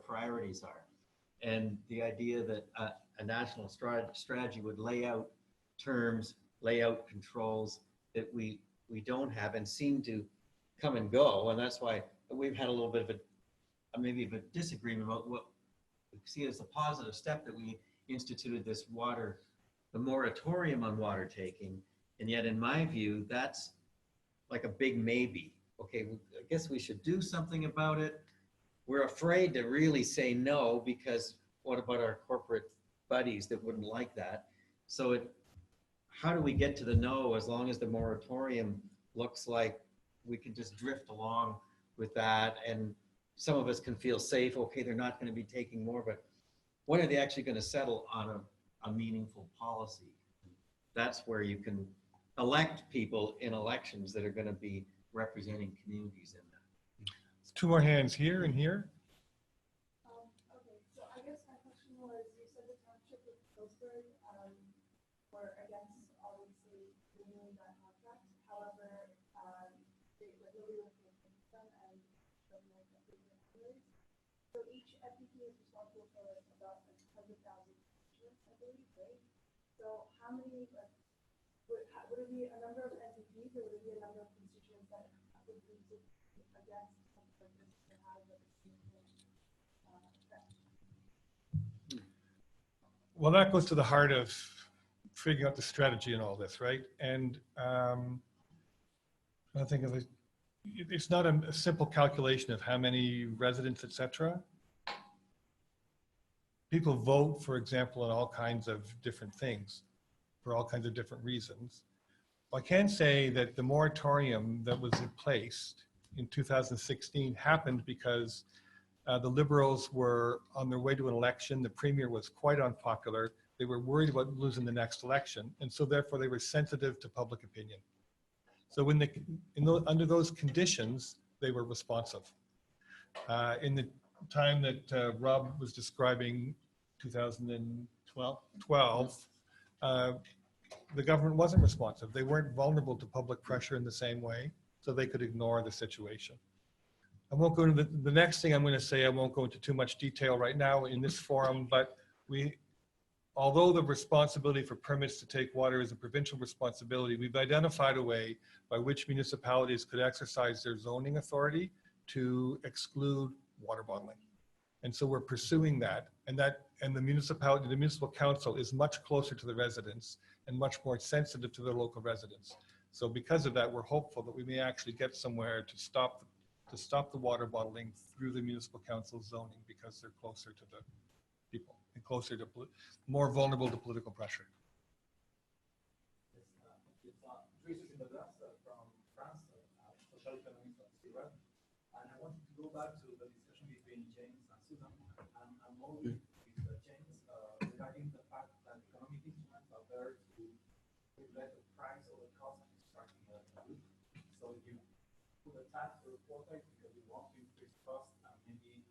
priorities are. And the idea that a national strategy would lay out terms, lay out controls that we don't have and seem to come and go. And that's why we've had a little bit of maybe a disagreement about what we see as a positive step that we instituted this the moratorium on water taking. And yet in my view, that's like a big maybe. Okay, I guess we should do something about it. We're afraid to really say no because what about our corporate buddies that wouldn't like that? So how do we get to the no as long as the moratorium looks like we can just drift along with that and some of us can feel safe, okay, they're not going to be taking more, but when are they actually going to settle on a meaningful policy? That's where you can elect people in elections that are going to be representing communities in that. Two more hands here and here. Okay, so I guess my question was, you said the township of Pillsbury were against obviously renewing that contract. However, they literally were paying them and government approved. So each FPP is responsible for about 100,000 constituents, I believe, right? So how many, would it be a number of FPPs or would it be a number of constituents that would be against something like this to have a effect? Well, that goes to the heart of figuring out the strategy and all this, right? And I think it's not a simple calculation of how many residents, etc. People vote, for example, on all kinds of different things for all kinds of different reasons. I can say that the moratorium that was in place in 2016 happened because the Liberals were on their way to an election. The Premier was quite unpopular. They were worried about losing the next election. And so therefore they were sensitive to public opinion. So under those conditions, they were responsive. In the time that Rob was describing, 2012, the government wasn't responsive. They weren't vulnerable to public pressure in the same way, so they could ignore the situation. I won't go into the next thing I'm going to say. I won't go into too much detail right now in this forum, but although the responsibility for permits to take water is a provincial responsibility, we've identified a way by which municipalities could exercise their zoning authority to exclude water bottling. And so we're pursuing that. And the municipal council is much closer to the residents and much more sensitive to their local residents. So because of that, we're hopeful that we may actually get somewhere to stop the water bottling through the municipal council zoning because they're closer to the people and closer to more vulnerable to political pressure. And I wanted to go back to the discussion between James and Susan. I'm always with James regarding the fact that economic instruments are there to reflect the price or the cost of extracting a good. So if you put a tax or a quota because you want to increase costs and maybe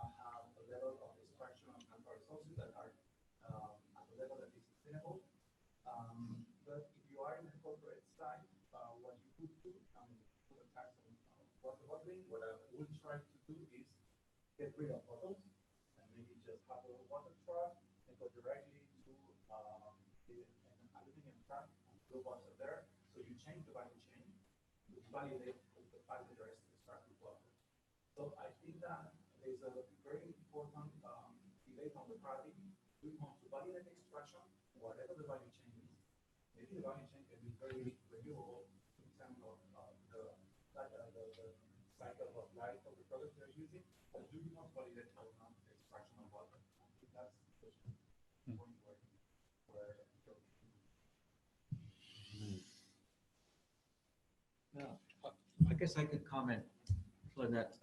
have a level of extraction and resources that are at a level that is we'll try to do is get rid of bottles and maybe just have a water truck and go directly to an aluminum truck and fill water there. So you change the value chain to validate the fact that there is extract with water. So I think that there's a very important debate on the party. We want to validate extraction, whatever the value chain is. Maybe the value chain can be very renewable in terms of the cycle of life of the product they're using, but do you not validate how not extraction of water? I think that's the point where I guess I could comment, Lynette.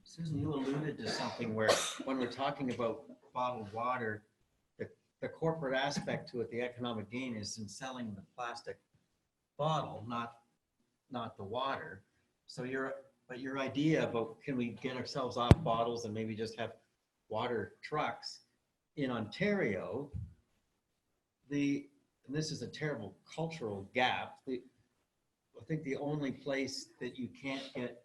Susan, you alluded to something where when we're talking about bottled water, the corporate aspect to it, the economic gain is in selling the plastic bottle, not the water. So your idea about can we get ourselves off bottles and maybe just have water trucks in Ontario, and this is a terrible cultural gap. I think the only place that you can't get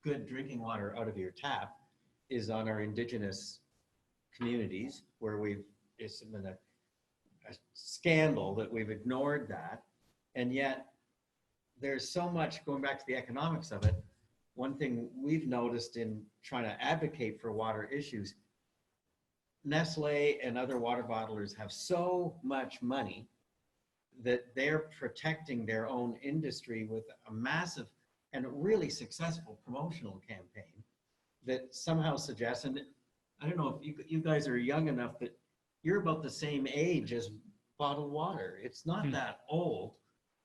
good drinking water out of your tap is on our Indigenous communities, where it's been a scandal that we've ignored that. And yet there's so much, going back to the economics of it, one thing we've noticed in trying to advocate for water issues, Nestlé and other water bottlers have so much money that they're protecting their own industry with a massive and really successful promotional campaign that somehow suggests, and I don't know if you guys are young enough that you're about the same age as bottled water. It's not that old.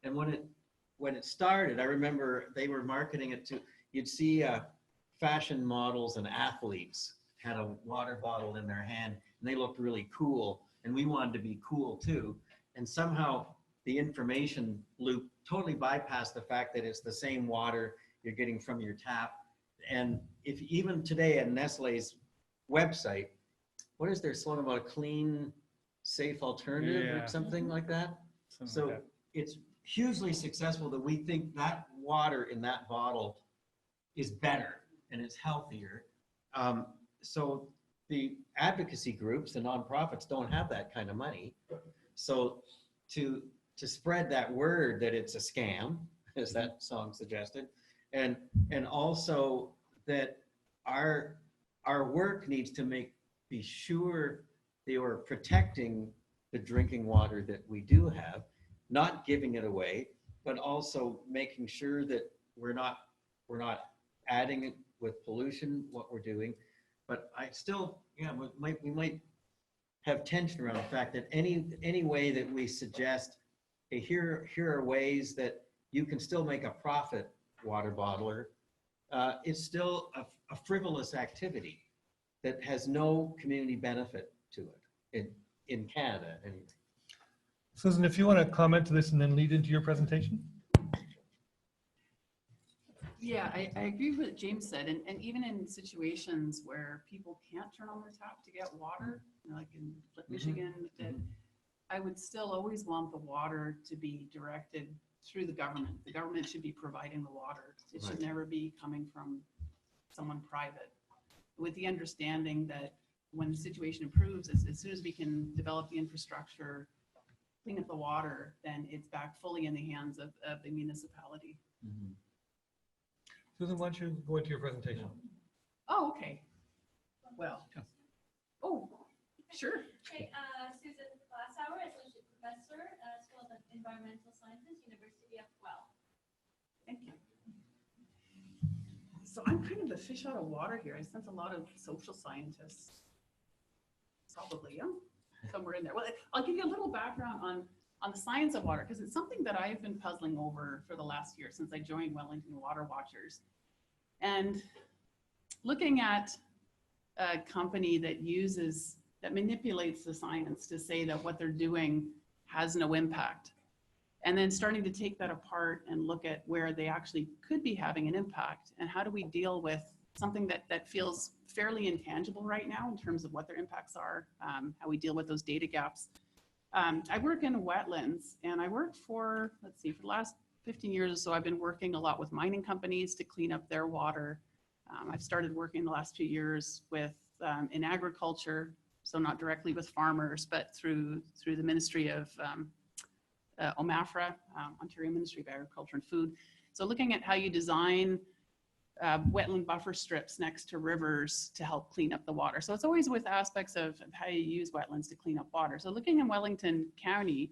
And when it started, I remember they were marketing it to, you'd see fashion models and athletes had a water bottle in their hand and they looked really cool. And we wanted to be cool too. And somehow the information loop totally bypassed the fact that it's the same water you're getting from your tap. And if even today at Nestlé's website, what is their slogan about a clean, safe alternative or something like that? It's hugely successful that we think that water in that bottle is better and it's healthier. So the advocacy groups, the nonprofits don't have that kind of money. So to spread that word that it's a scam, as that song suggested, and also that our work needs to be sure they are protecting the drinking water that we do have, not giving it away, but also making sure that we're not adding it with pollution, what we're doing. But I still, we might have tension around the fact that any way that we suggest, hey, here are ways that you can still make a profit, water bottler, it's still a frivolous activity that has no community benefit to it in Canada anyway. Susan, if you want to comment to this and then lead into your presentation. Yeah, I agree with what James said. And even in situations where people can't turn on their tap to get water, like in Michigan, that I would still always want the water to be directed through the government. The government should be providing the water. It should never be coming from someone private, with the understanding that when the situation improves, as soon as we can develop the infrastructure, clean up the water, then it's back fully in the hands of the municipality. Susan, why don't you go into your presentation? Oh, okay. Well, oh, sure. Okay, Susan Glasauer, Associate Professor, School of Environmental Sciences, University of Guelph. Thank you. So I'm kind of the fish out of water here. I sense a lot of social scientists, probably somewhere in there. Well, I'll give you a little background on the science of water, because it's something that I've been puzzling over for the last year since I joined Wellington Water Watchers. And looking at a company that manipulates the science to say that what they're doing has no impact, and then starting to take that apart and look at where they actually could be having an impact, and how do we deal with something that feels fairly intangible right now in terms of what their impacts are, how we deal with those data gaps. I work in wetlands, and I worked for the last 15 years or so, I've been working a lot with mining companies to clean up their water. I've started working the last few years with in agriculture, so not directly with farmers, but through the Ministry of OMAFRA, Ontario Ministry of Agriculture and Food. So looking at how you design wetland buffer strips next to rivers to help clean up the water. So it's always with aspects of how you use wetlands to clean up water. So looking in Wellington County,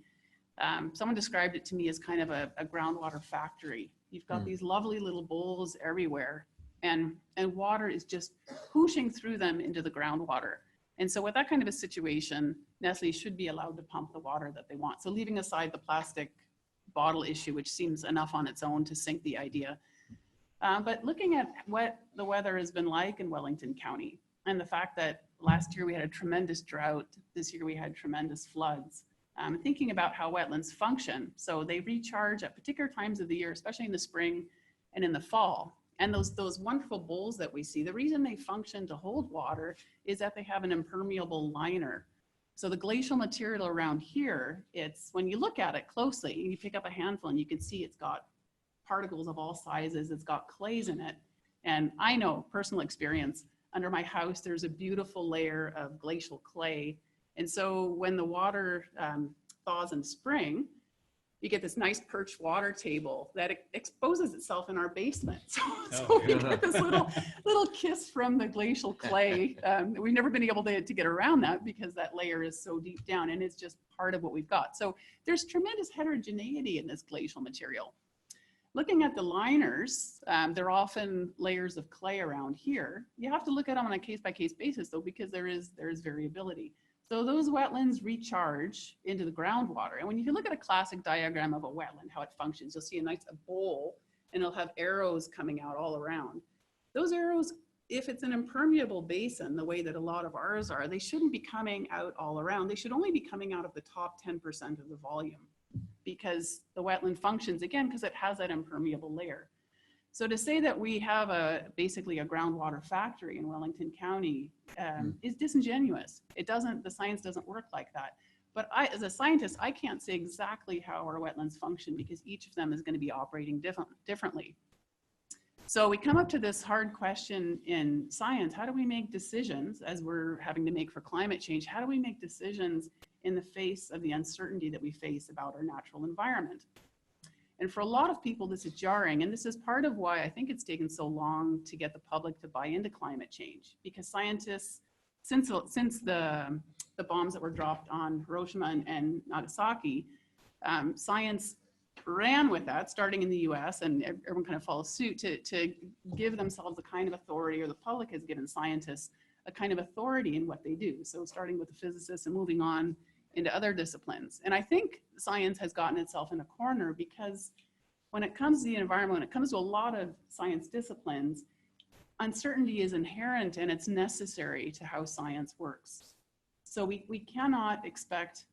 someone described it to me as kind of a groundwater factory. You've got these lovely little bowls everywhere, and water is just whooshing through them into the groundwater. And so with that kind of a situation, Nestlé should be allowed to pump the water that they want. So leaving aside the plastic bottle issue, which seems enough on its own to sink the idea. But looking at what the weather has been like in Wellington County, and the fact that last year we had a tremendous drought, this year we had tremendous floods, thinking about how wetlands function. So they recharge at particular times of the year, especially in the spring and in the fall. And those wonderful bowls that we see, the reason they function to hold water is that they have an impermeable liner. So the glacial material around here, it's when you look at it closely, you pick up a handful and you can see it's got particles of all sizes, it's got clays in it. And I know personal experience, under my house, there's a beautiful layer of glacial clay. And so when the water thaws in spring, you get this nice perched water table that exposes itself in our basement. So we get this little kiss from the glacial clay. We've never been able to get around that because that layer is so deep down and it's just part of what we've got. So there's tremendous heterogeneity in this glacial material. Looking at the liners, they're often layers of clay around here. You have to look at them on a case-by-case basis though, because there is variability. So those wetlands recharge into the groundwater. And when you look at a classic diagram of a wetland, how it functions, you'll see a bowl and it'll have arrows coming out all around. Those arrows, if it's an impermeable basin, the way that a lot of ours are, they shouldn't be coming out all around. They should only be coming out of the top 10% of the volume, because the wetland functions, again, because it has that impermeable layer. So to say that we have basically a groundwater factory in Wellington County is disingenuous. The science doesn't work like that. But as a scientist, I can't say exactly how our wetlands function because each of them is going to be operating differently. So we come up to this hard question in science: how do we make decisions, as we're having to make for climate change? How do we make decisions in the face of the uncertainty that we face about our natural environment? And for a lot of people, this is jarring. And this is part of why I think it's taken so long to get the public to buy into climate change, because scientists, since the bombs that were dropped on Hiroshima and Nagasaki, science ran with that, starting in the US, and everyone kind of follows suit to give themselves a kind of authority, or the public has given scientists a kind of authority in what they do. So starting with the physicists and moving on into other disciplines. And I think science has gotten itself in a corner because when it comes to the environment, when it comes to a lot of science disciplines, uncertainty is inherent and it's necessary to how science works. So we cannot expect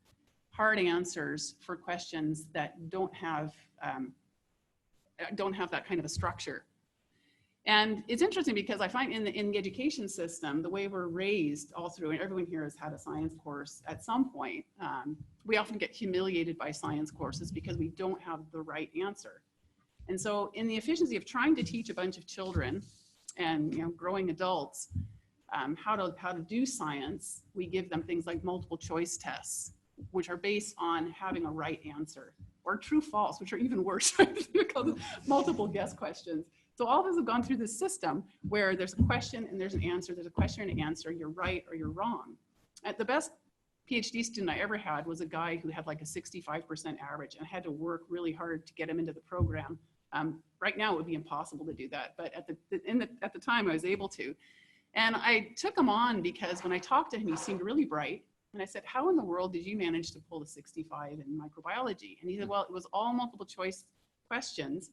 hard answers for questions that don't have that kind of a structure. And it's interesting because I find in the education system, the way we're raised all through, and everyone here has had a science course at some point, we often get humiliated by science courses because we don't have the right answer. And so in the efficiency of trying to teach a bunch of children and growing adults how to do science, we give them things like multiple choice tests, which are based on having a right answer, or true false, which are even worse, called multiple guess questions. So all of us have gone through this system where there's a question and there's an answer, there's a question and an answer, you're right or you're wrong. The best PhD student I ever had was a guy who had like a 65% average and had to work really hard to get him into the program. Right now it would be impossible to do that, but at the time I was able to. And I took him on because when I talked to him, he seemed really bright. And I said, how in the world did you manage to pull a 65 in microbiology? And he said, well, it was all multiple choice questions.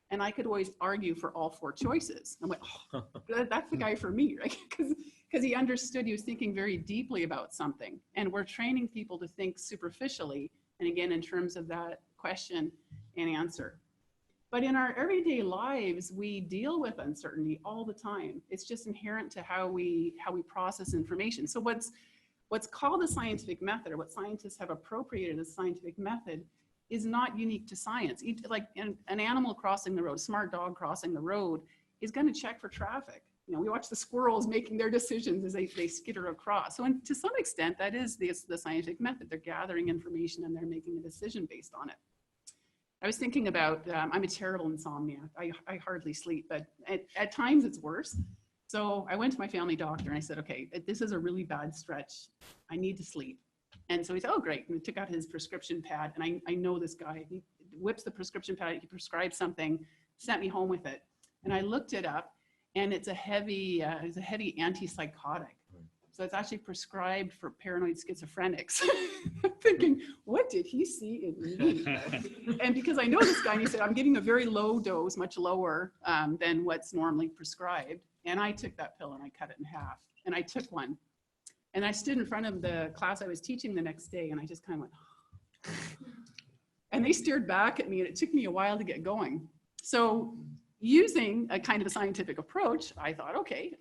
And I could always argue for all 4 choices. I'm like, oh, that's the guy for me, right? Because he understood, he was thinking very deeply about something. And we're training people to think superficially, and again, in terms of that question and answer. But in our everyday lives, we deal with uncertainty all the time. It's just inherent to how we process information. So what's called a scientific method, or what scientists have appropriated as scientific method, is not unique to science. Like an animal crossing the road, a smart dog crossing the road is going to check for traffic. you know, we watch the squirrels making their decisions as they skitter across. So to some extent, that is the scientific method. They're gathering information and they're making a decision based on it. I was thinking about, I'm a terrible insomniac. I hardly sleep, but at times it's worse. So I went to my family doctor and I said, okay, this is a really bad stretch. I need to sleep. And so he said, oh, great. And he took out his prescription pad. And I know this guy. He whips the prescription pad. He prescribed something, sent me home with it. And I looked it up. And it's a heavy antipsychotic. So it's actually prescribed for paranoid schizophrenics. I'm thinking, what did he see in me? And because I know this guy, and he said, I'm giving a very low dose, much lower than what's normally prescribed. And I took that pill and I cut it in half. And I took one. And I stood in front of the class I was teaching the next day, and I just kind of went, and they stared back at me, and it took me a while to get going. So using a kind of a scientific approach, I thought, okay,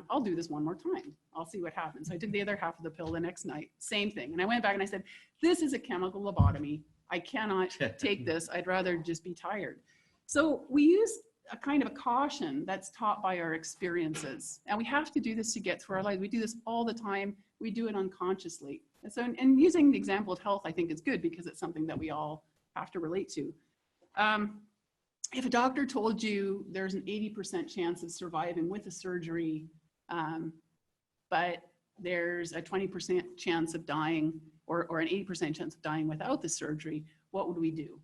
I'll do this one more time. I'll see what happens. So I did the other half of the pill the next night, same thing. And I went back and I said, this is a chemical lobotomy. I cannot take this. I'd rather just be tired. So we use a kind of a caution that's taught by our experiences. And we have to do this to get through our lives. We do this all the time. We do it unconsciously. And so, and using the example of health, I think is good because it's something that we all have to relate to. If a doctor told you there's an 80% chance of surviving with a surgery, but there's a 20% chance of dying or an 80% chance of dying without the surgery, what would we do?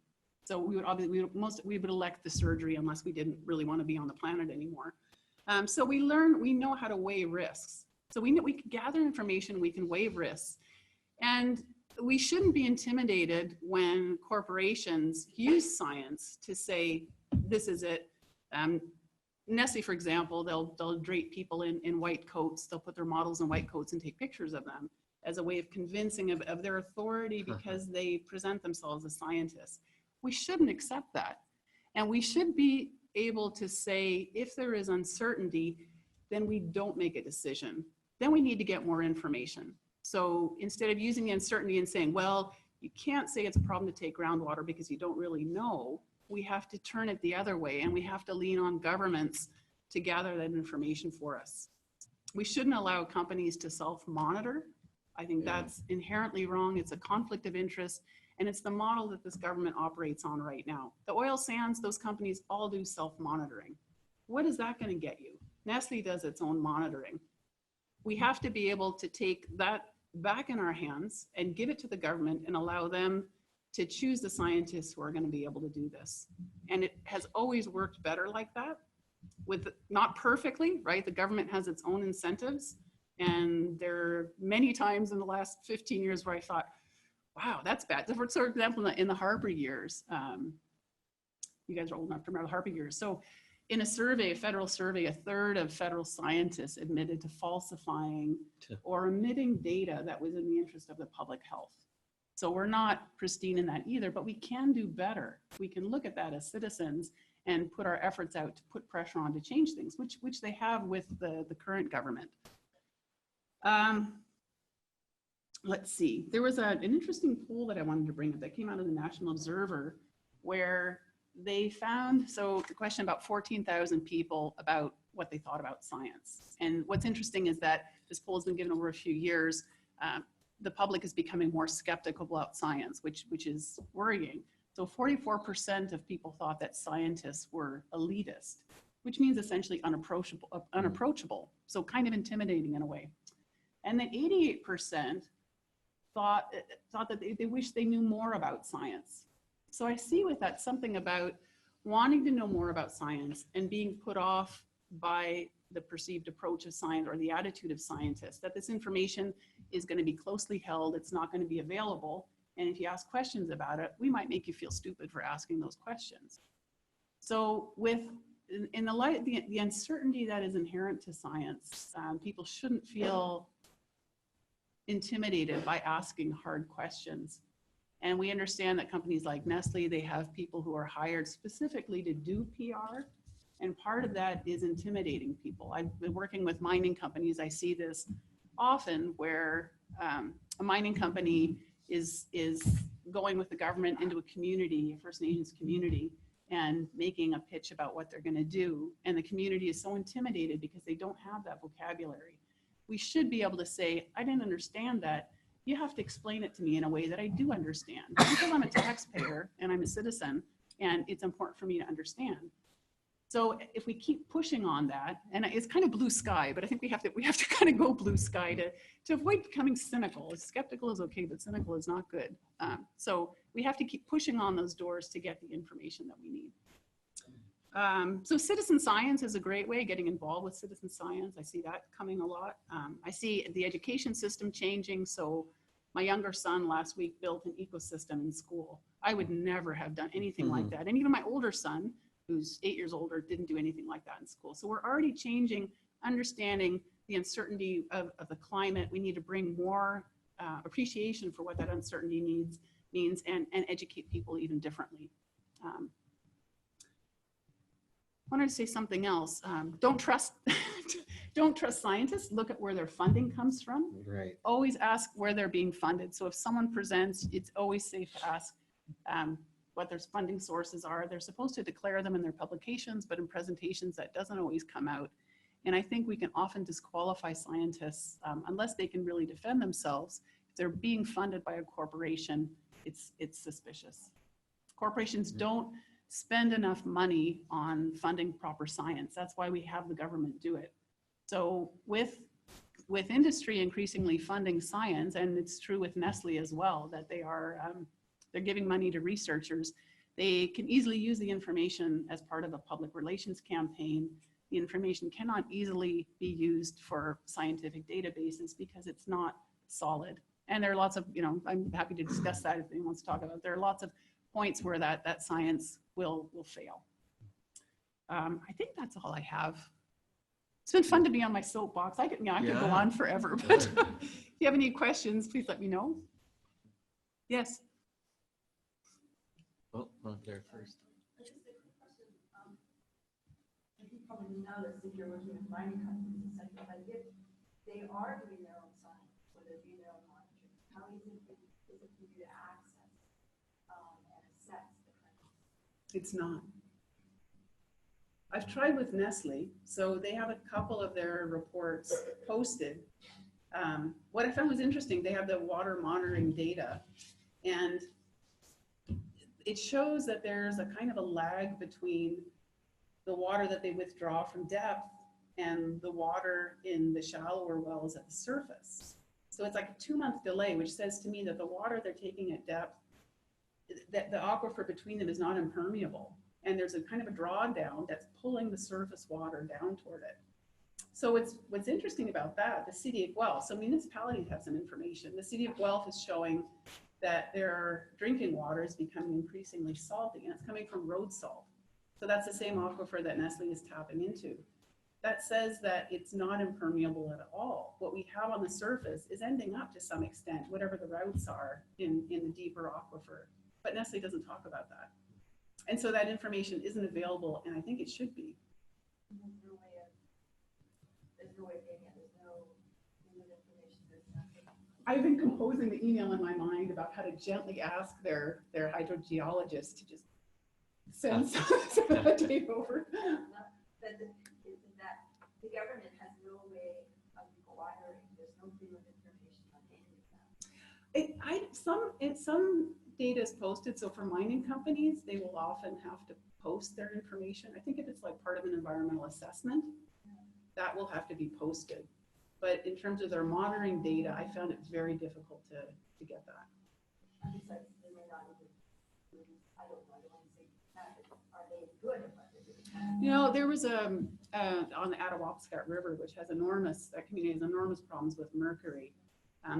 So we would obviously, we would elect the surgery unless we didn't really want to be on the planet anymore. So we know how to weigh risks. So we can gather information, we can weigh risks. And we shouldn't be intimidated when corporations use science to say, this is it. Nestlé, for example, they'll drape people in white coats. They'll put their models in white coats and take pictures of them as a way of convincing of their authority because they present themselves as scientists. We shouldn't accept that. And we should be able to say, if there is uncertainty, then we don't make a decision. Then we need to get more information. So instead of using the uncertainty and saying, well, you can't say it's a problem to take groundwater because you don't really know, we have to turn it the other way and we have to lean on governments to gather that information for us. We shouldn't allow companies to self-monitor. I think that's inherently wrong. It's a conflict of interest. And it's the model that this government operates on right now. The oil sands, those companies all do self-monitoring. What is that going to get you? Nestlé does its own monitoring. We have to be able to take that back in our hands and give it to the government and allow them to choose the scientists who are going to be able to do this. And it has always worked better like that, with not perfectly, right? The government has its own incentives. And there are many times in the last 15 years where I thought, wow, that's bad. For example, in the Harper years, you guys are old enough to remember the Harper years. So in a survey, a federal survey, 1/3 of federal scientists admitted to falsifying or omitting data that was in the interest of the public health. So we're not pristine in that either, but we can do better. We can look at that as citizens and put our efforts out to put pressure on to change things, which they have with the current government. Let's see, there was an interesting poll that I wanted to bring up that came out of the National Observer where they found, so the question about 14,000 people about what they thought about science. And what's interesting is that this poll has been given over a few years. The public is becoming more skeptical about science, which is worrying. So 44% of people thought that scientists were elitist, which means essentially unapproachable. So kind of intimidating in a way. And then 88% thought that they wish they knew more about science. So I see with that something about wanting to know more about science and being put off by the perceived approach of science or the attitude of scientists, that this information is going to be closely held, it's not going to be available. And if you ask questions about it, we might make you feel stupid for asking those questions. So in the light, the uncertainty that is inherent to science, people shouldn't feel intimidated by asking hard questions. And we understand that companies like Nestlé, they have people who are hired specifically to do PR. And part of that is intimidating people. I've been working with mining companies. I see this often where a mining company is going with the government into a community, a First Nations community, and making a pitch about what they're going to do. And the community is so intimidated because they don't have that vocabulary. We should be able to say, I didn't understand that. You have to explain it to me in a way that I do understand. Because I'm a taxpayer and I'm a citizen, and it's important for me to understand. So if we keep pushing on that, and it's kind of blue sky, but I think we have to kind of go blue sky to avoid becoming cynical. Skeptical is okay, but cynical is not good. So we have to keep pushing on those doors to get the information that we need. So citizen science is a great way, getting involved with citizen science. I see that coming a lot. I see the education system changing. So my younger son last week built an ecosystem in school. I would never have done anything like that. And even my older son, who's 8 years older, didn't do anything like that in school. So we're already changing, understanding the uncertainty of the climate. We need to bring more appreciation for what that uncertainty means and educate people even differently. I wanted to say something else. Don't trust scientists. Look at where their funding comes from. Right. Always ask where they're being funded. So if someone presents, it's always safe to ask what their funding sources are. They're supposed to declare them in their publications, but in presentations that doesn't always come out. And I think we can often disqualify scientists unless they can really defend themselves. If they're being funded by a corporation, it's suspicious. Corporations don't spend enough money on funding proper science. That's why we have the government do it. So with industry increasingly funding science, and it's true with Nestlé as well, that they're giving money to researchers, they can easily use the information as part of a public relations campaign. The information cannot easily be used for scientific databases because it's not solid. And there are lots of, I'm happy to discuss that if anyone wants to talk about it. There are lots of points where that science will fail. I think that's all I have. It's been fun to be on my soapbox. I could go on forever, but if you have any questions, please let me know. Yes. Oh, there first. Just a quick question. I think probably notice if you're working with mining companies, etc., but if they are doing their own science, or they're doing their own monitoring, how easy is it for you to access and assess the country? It's not. I've tried with Nestlé, so they have a couple of their reports posted. What I found was interesting, they have the water monitoring data, and it shows that there's a kind of a lag between the water that they withdraw from depth and the water in the shallower wells at the surface. So it's like a 2-month delay, which says to me that the water they're taking at depth, that the aquifer between them is not impermeable. And there's a kind of a drawdown that's pulling the surface water down toward it. So what's interesting about that, the city of Guelph, so municipalities have some information. The city of Guelph is showing that their drinking water is becoming increasingly salty, and it's coming from road salt. So that's the same aquifer that Nestlé is tapping into. That says that it's not impermeable at all. What we have on the surface is ending up to some extent, whatever the routes are in the deeper aquifer. But Nestlé doesn't talk about that. And so that information isn't available, and I think it should be. There's no way of getting it. There's no information that's not. I've been composing the email in my mind about how to gently ask their hydrogeologist to just send that tape over. But that the government has no way of inquiring. There's no freedom of information on any of that. Some data is posted. So for mining companies, they will often have to post their information. I think if it's like part of an environmental assessment, that will have to be posted. But in terms of their monitoring data, I found it very difficult to get that. Besides, they may not even, I don't want to say that, are they good at what they're doing? There was on the Attawapscat River, which has that community has enormous problems with mercury.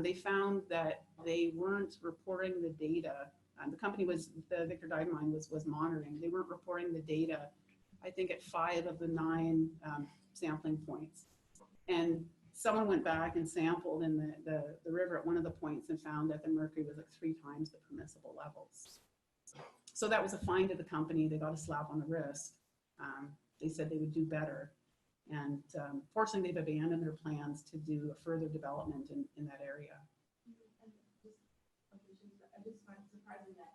They found that they weren't reporting the data. The company the Victor Dive Mine was monitoring. They weren't reporting the data, I think, at 5 of the 9 sampling points. And someone went back and sampled in the river at one of the points and found that the mercury was like 3 times the permissible levels. So that was a fine to the company. They got a slap on the wrist. They said they would do better. And fortunately, they've abandoned their plans to do a further development in that area. And I just find it surprising that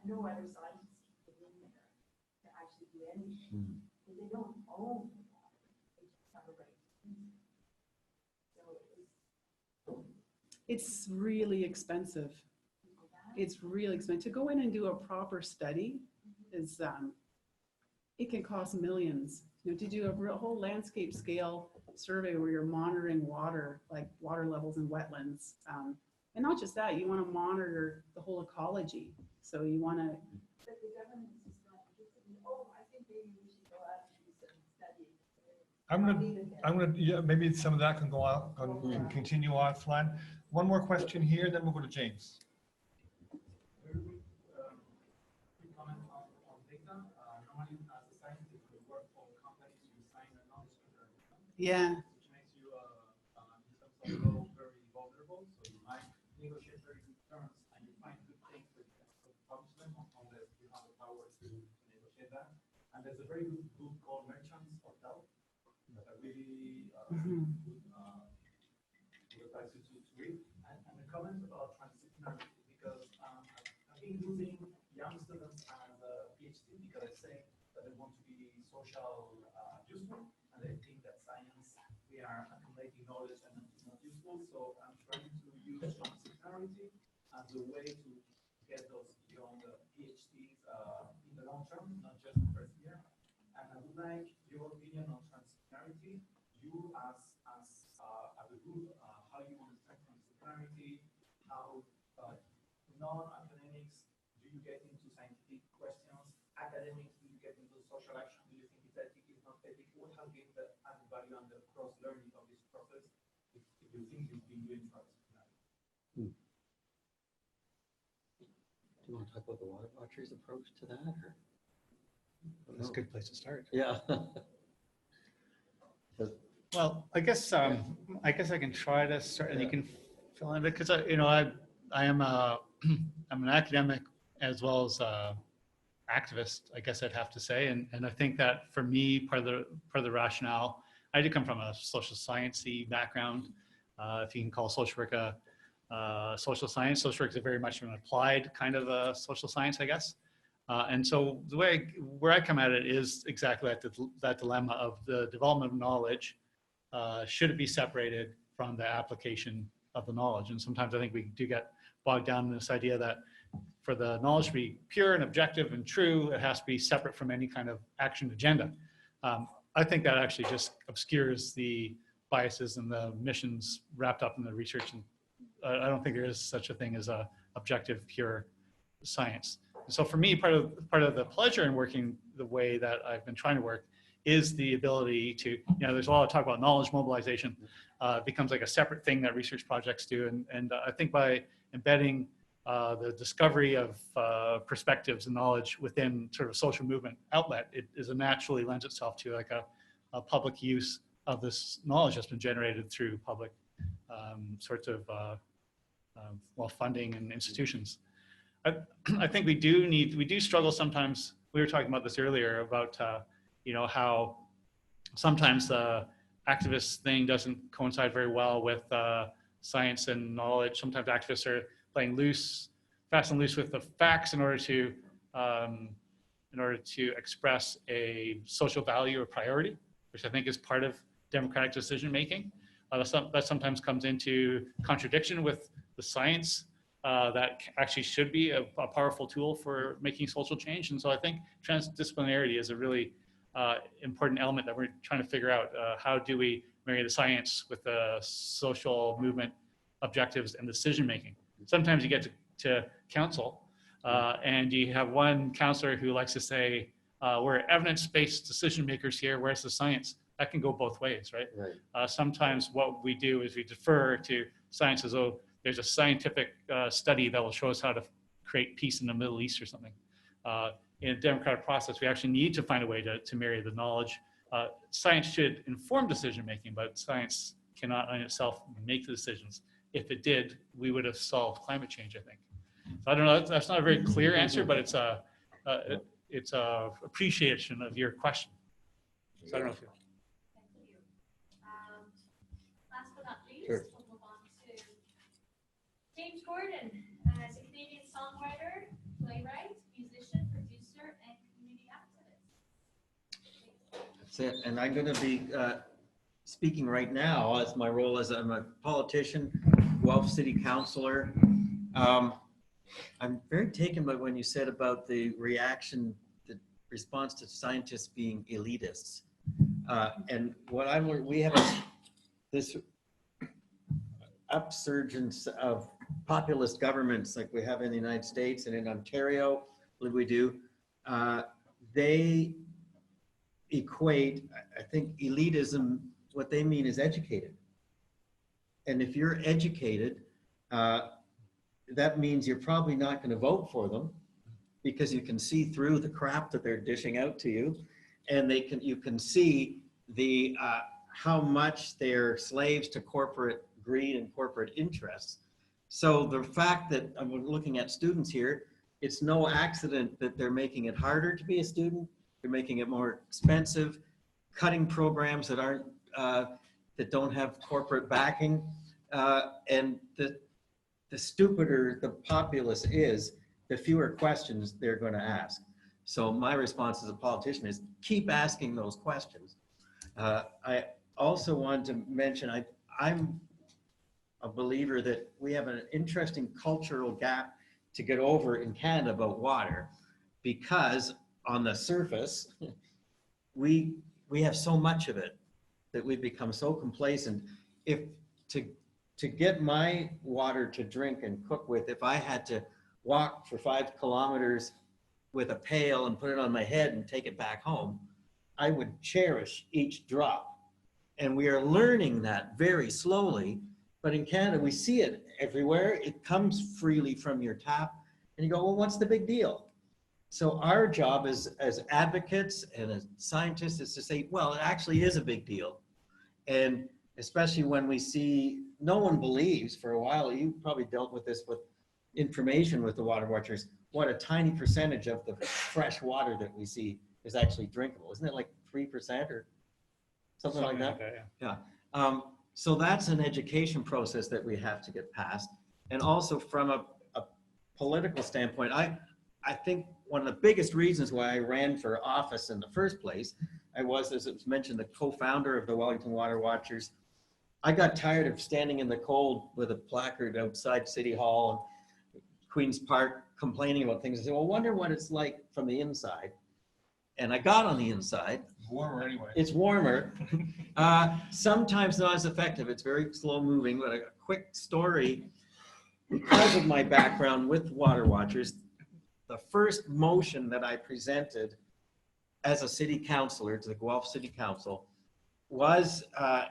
no other scientists keep it in there. to actually do anything. Because they don't own the water, they just have a right to use it. So It's really expensive. It's really expensive. To go in and do a proper study is, it can cost millions. You know, to do a whole landscape scale survey where you're monitoring water, like water levels in wetlands. And not just that, you want to monitor the whole ecology. So you want to. but the government is just not interested in, oh, I think maybe we should go out and do some study. I'm gonna, yeah, maybe some of that can go out, can continue offline. One more question here, then we'll go to James. Quick comment on data. Normally, as a scientist, we work for companies, you sign a non-disclosure agreement. Yeah. Which makes you, in terms of law, very vulnerable. So you might negotiate very good terms and you find good things, but you can publish them unless you have the power to negotiate that. And there's a very good book called Merchants of Doubt that I really would advise you to read. And a comment about transdisciplinarity, because I've been using young students as a PhD because I say that they want to be social useful, and they think that science, we are accumulating knowledge and it's not useful. So I'm trying to use transdisciplinarity as a way to get those young PhDs in the long term, not just the first year. And I would like your opinion on transdisciplinarity. You as a group, how you understand transdisciplinarity, how non-academics do you get into scientific questions, academics do you get into social action, do you think it's ethic, it's not ethic, what has been the added value and the cross-learning of this process if you think you've been doing transdisciplinarity? Do you want to talk about the Water Watchers approach to that? Or? That's a good place to start. Yeah. Well, I guess I can try to start, and you can fill in because I am I'm an academic as well as a activist, I guess I'd have to say, and I think that for me, part of the rationale, I do come from a social sciencey background. If you can call social work a social science, social work is very much an applied kind of a social science, I guess. And so the way where I come at it is exactly that dilemma of the development of knowledge. Should it be separated from the application of the knowledge? And sometimes I think we do get bogged down in this idea that for the knowledge to be pure and objective and true, it has to be separate from any kind of action agenda. I think that actually just obscures the biases and the missions wrapped up in the research. And I don't think there is such a thing as a objective, pure science. So for me, part of the pleasure in working the way that I've been trying to work is the ability to, there's a lot of talk about knowledge mobilization. It becomes like a separate thing that research projects do. And I think by embedding the discovery of perspectives and knowledge within sort of social movement outlet, it is naturally lends itself to like a public use of this knowledge that's been generated through public sorts of funding and institutions. I think we do struggle sometimes. We were talking about this earlier about how sometimes the activist thing doesn't coincide very well with science and knowledge. Sometimes activists are playing fast and loose with the facts in order to express a social value or priority, which I think is part of democratic decision making. That sometimes comes into contradiction with the science that actually should be a powerful tool for making social change. And so I think transdisciplinarity is a really important element that we're trying to figure out. How do we marry the science with the social movement objectives and decision making? Sometimes you get to council and you have one counselor who likes to say, we're evidence-based decision makers here, where's the science? That can go both ways, right? Sometimes what we do is we defer to science as though there's a scientific study that will show us how to create peace in the Middle East or something. In a democratic process, we actually need to find a way to marry the knowledge. Science should inform decision making, but science cannot in itself make the decisions. If it did, we would have solved climate change, I think. So I don't know, that's not a very clear answer, but it's a appreciation of your question. So I don't know if you. Thank you. Last but not least, Sure. we'll move on to James Gordon, as a Canadian songwriter, playwright, musician, producer, and community activist. And I'm going to be speaking right now as my role as I'm a politician, Guelph City Councilor. I'm very taken by when you said about the response to scientists being elitists. And what I learned, we have this upsurgence of populist governments like we have in the United States and in Ontario, I believe we do. They equate, I think, elitism, what they mean is educated. And if you're educated, that means you're probably not going to vote for them because you can see through the crap that they're dishing out to you, and you can see the how much they're slaves to corporate greed and corporate interests. So the fact that I'm looking at students here, it's no accident that they're making it harder to be a student. They're making it more expensive, cutting programs that aren't that don't have corporate backing, and the stupider the populace is, the fewer questions they're going to ask. So my response as a politician is keep asking those questions. I also want to mention, I'm a believer that we have an interesting cultural gap to get over in Canada about water, because on the surface, we have so much of it that we've become so complacent. If to get my water to drink and cook with, if I had to walk for 5 kilometers with a pail and put it on my head and take it back home, I would cherish each drop. And we are learning that very slowly, but in Canada, we see it everywhere. It comes freely from your tap, and you go, well, what's the big deal? So our job as advocates and as scientists is to say, well, it actually is a big deal. And especially when we see, no one believes, for a while, you probably dealt with this with information with the Water Watchers, what a tiny percentage of the fresh water that we see is actually drinkable. Isn't it like 3% or something like that? Yeah. So that's an education process that we have to get past. And also from a political standpoint, I think one of the biggest reasons why I ran for office in the first place, I was, as it was mentioned, the co-founder of the Wellington Water Watchers. I got tired of standing in the cold with a placard outside City Hall and Queen's Park complaining about things. I said, well, I wonder what it's like from the inside. And I got on the inside. It's warmer anyway. It's warmer. Sometimes not as effective. It's very slow moving, but a quick story. Because of my background with Water Watchers, the first motion that I presented as a city councilor to the Guelph City Council was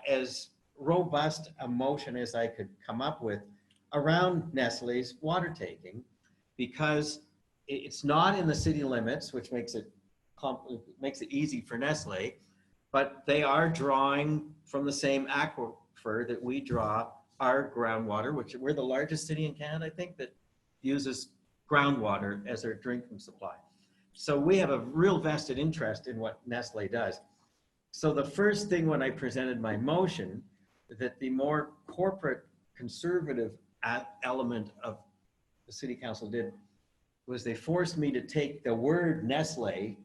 as robust a motion as I could come up with around Nestlé's water taking, because it's not in the city limits, which makes it easy for Nestlé, but they are drawing from the same aquifer that we draw our groundwater, which we're the largest city in Canada, I think, that uses groundwater as their drinking supply. So we have a real vested interest in what Nestlé does. So the first thing when I presented my motion, that the more corporate conservative element of the city council did, was they forced me to take the word Nestlé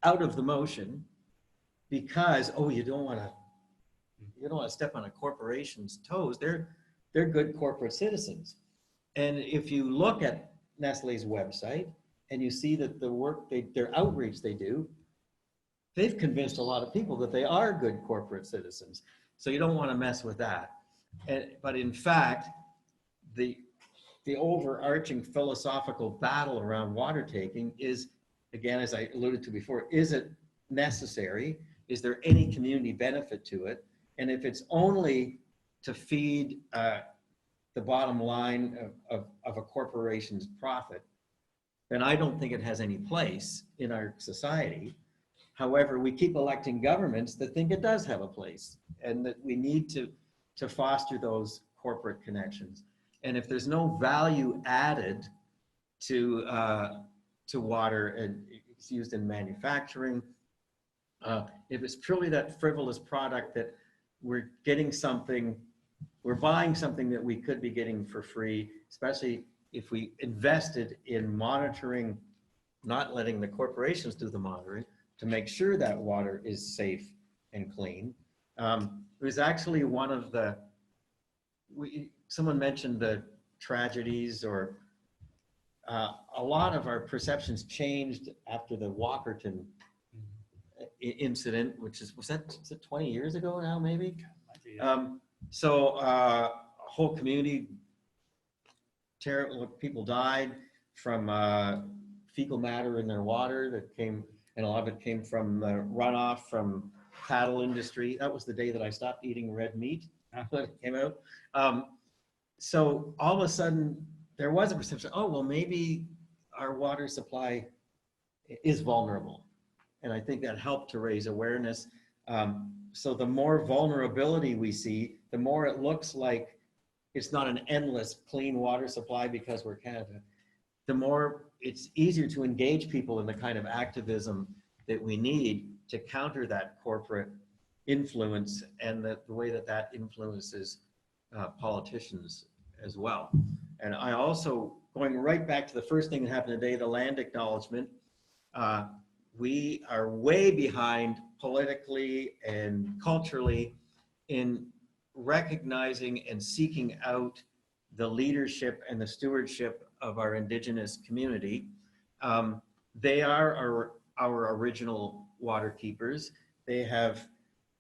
out of the motion because, oh, you don't want to step on a corporation's toes. They're good corporate citizens. And if you look at Nestlé's website and you see that the work their outreach they do, they've convinced a lot of people that they are good corporate citizens. So you don't want to mess with that. But in fact, the overarching philosophical battle around water taking is, again, as I alluded to before, is it necessary? Is there any community benefit to it? And if it's only to feed the bottom line of a corporation's profit, then I don't think it has any place in our society. However, we keep electing governments that think it does have a place, and that we need to foster those corporate connections. And if there's no value added to water, and it's used in manufacturing, if it's purely that frivolous product that we're buying something that we could be getting for free, especially if we invested in monitoring, not letting the corporations do the monitoring, to make sure that water is safe and clean. It was actually one of the, someone mentioned the tragedies, or a lot of our perceptions changed after the Walkerton incident, which is, was it 20 years ago now, maybe? So a whole community, people died from fecal matter in their water that came, and a lot of it came from the runoff from cattle industry. That was the day that I stopped eating red meat when it came out. So all of a sudden there was a perception, oh, well, maybe our water supply is vulnerable. And I think that helped to raise awareness. So the more vulnerability we see, the more it looks like it's not an endless clean water supply because we're Canada, the more it's easier to engage people in the kind of activism that we need to counter that corporate influence and the way that that influences politicians as well. And I also, going right back to the first thing that happened today, the land acknowledgement, we are way behind politically and culturally in recognizing and seeking out the leadership and the stewardship of our Indigenous community. They are our original water keepers. They have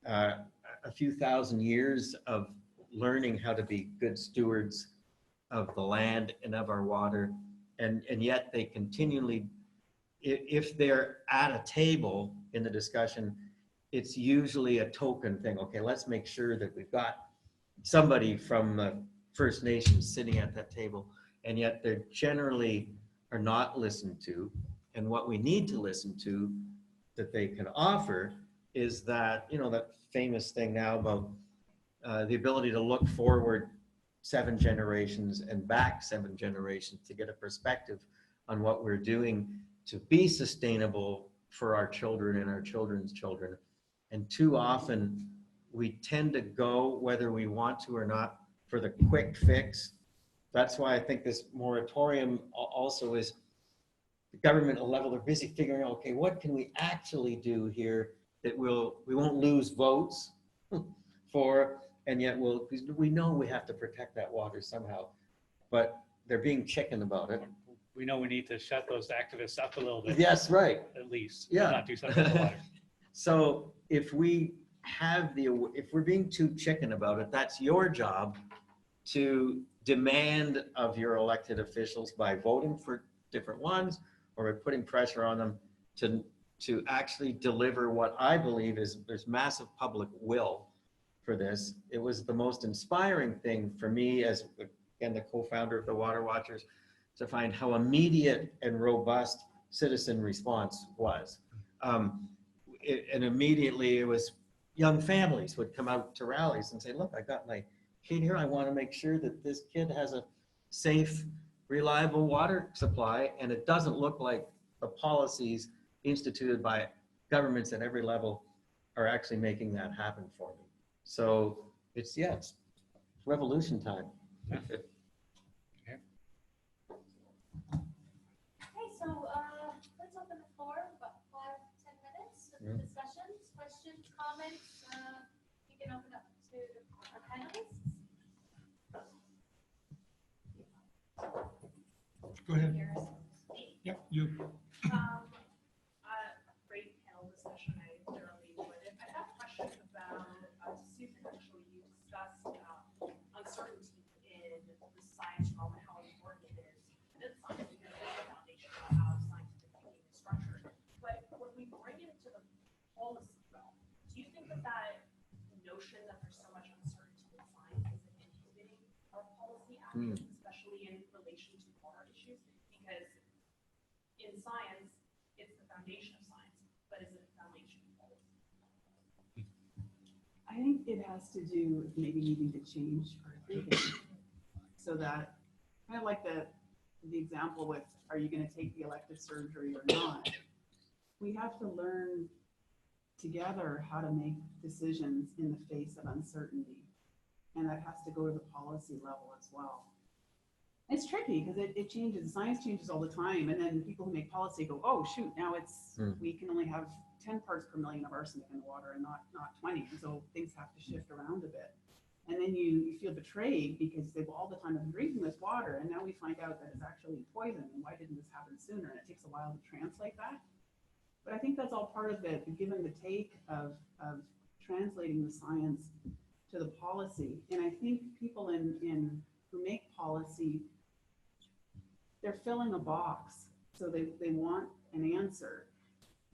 a few thousand years of learning how to be good stewards of the land and of our water. And yet they continually, if they're at a table in the discussion, it's usually a token thing. Okay, let's make sure that we've got somebody from the First Nations sitting at that table, and yet they generally are not listened to. And what we need to listen to that they can offer is that, you know, that famous thing now about the ability to look forward 7 generations and back 7 generations to get a perspective on what we're doing to be sustainable for our children and our children's children. And too often we tend to go, whether we want to or not, for the quick fix. That's why I think this moratorium also is the government level. They're busy figuring out, okay, what can we actually do here that we won't lose votes for, and yet we know we have to protect that water somehow, but they're being chicken about it. We know we need to shut those activists up a little bit. Yes, right. At least. Yeah. Not do something with the water. So if we're being too chicken about it, that's your job to demand of your elected officials by voting for different ones or by putting pressure on them to actually deliver what I believe is there's massive public will for this. It was the most inspiring thing for me as, again, the co-founder of the Water Watchers, to find how immediate and robust citizen response was. And immediately it was young families would come out to rallies and say, look, I got my kid here. I want to make sure that this kid has a safe, reliable water supply. And it doesn't look like the policies instituted by governments at every level are actually making that happen for me. So it's revolution time. Okay, so let's open the floor, about 5-10 minutes of discussions, questions, comments. You can open up to our panelists. Go ahead. Yep, you. Great panel discussion. I thoroughly enjoyed it. I have a question about superficially you discussed uncertainty in the science realm and how important it is. And it's science because it's the foundation of how scientific thinking is structured. But when we bring it into the policy realm, do you think that notion that there's so much uncertainty in science is inhibiting our policy actions, especially in relation to water issues? Because in science, it's the foundation of science, but is it the foundation of policy? I think it has to do with maybe needing to change our thinking so that, kind of like the example with, are you going to take the elective surgery or not? We have to learn together how to make decisions in the face of uncertainty. And that has to go to the policy level as well. It's tricky because it changes, science changes all the time. And then people who make policy go, oh, shoot, now it's, we can only have 10 parts per million of arsenic in the water and not 20. And so things have to shift around a bit. And then you feel betrayed because they've all the time been drinking this water. And now we find out that it's actually poison. And why didn't this happen sooner? And it takes a while to translate that. But I think that's all part of the give and the take of translating the science to the policy. And I think people who make policy, they're filling a box. So they want an answer.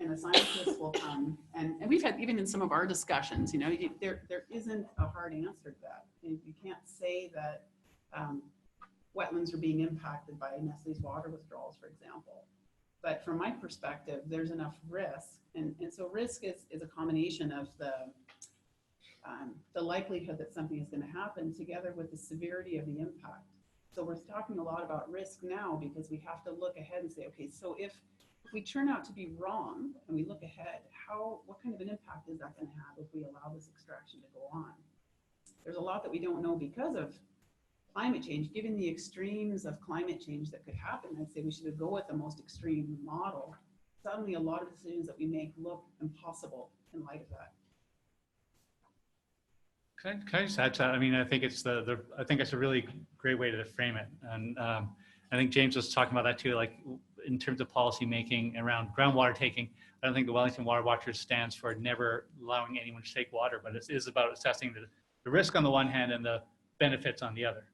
And a scientist will come, and we've had, even in some of our discussions, you know, there isn't a hard answer to that. And you can't say that wetlands are being impacted by Nestlé's water withdrawals, for example. But from my perspective, there's enough risk. And so risk is a combination of the likelihood that something is going to happen together with the severity of the impact. So we're talking a lot about risk now because we have to look ahead and say, okay, so if we turn out to be wrong and we look ahead, what kind of an impact is that going to have if we allow this extraction to go on? There's a lot that we don't know because of climate change. Given the extremes of climate change that could happen, I'd say we should go with the most extreme model. Suddenly a lot of decisions that we make look impossible in light of that. Can I just add to that? I mean, I think it's I think it's a really great way to frame it. And I think James was talking about that too, like in terms of policy making around groundwater taking. I don't think the Wellington Water Watchers stands for never allowing anyone to take water, but it is about assessing the risk on the one hand and the benefits on the other.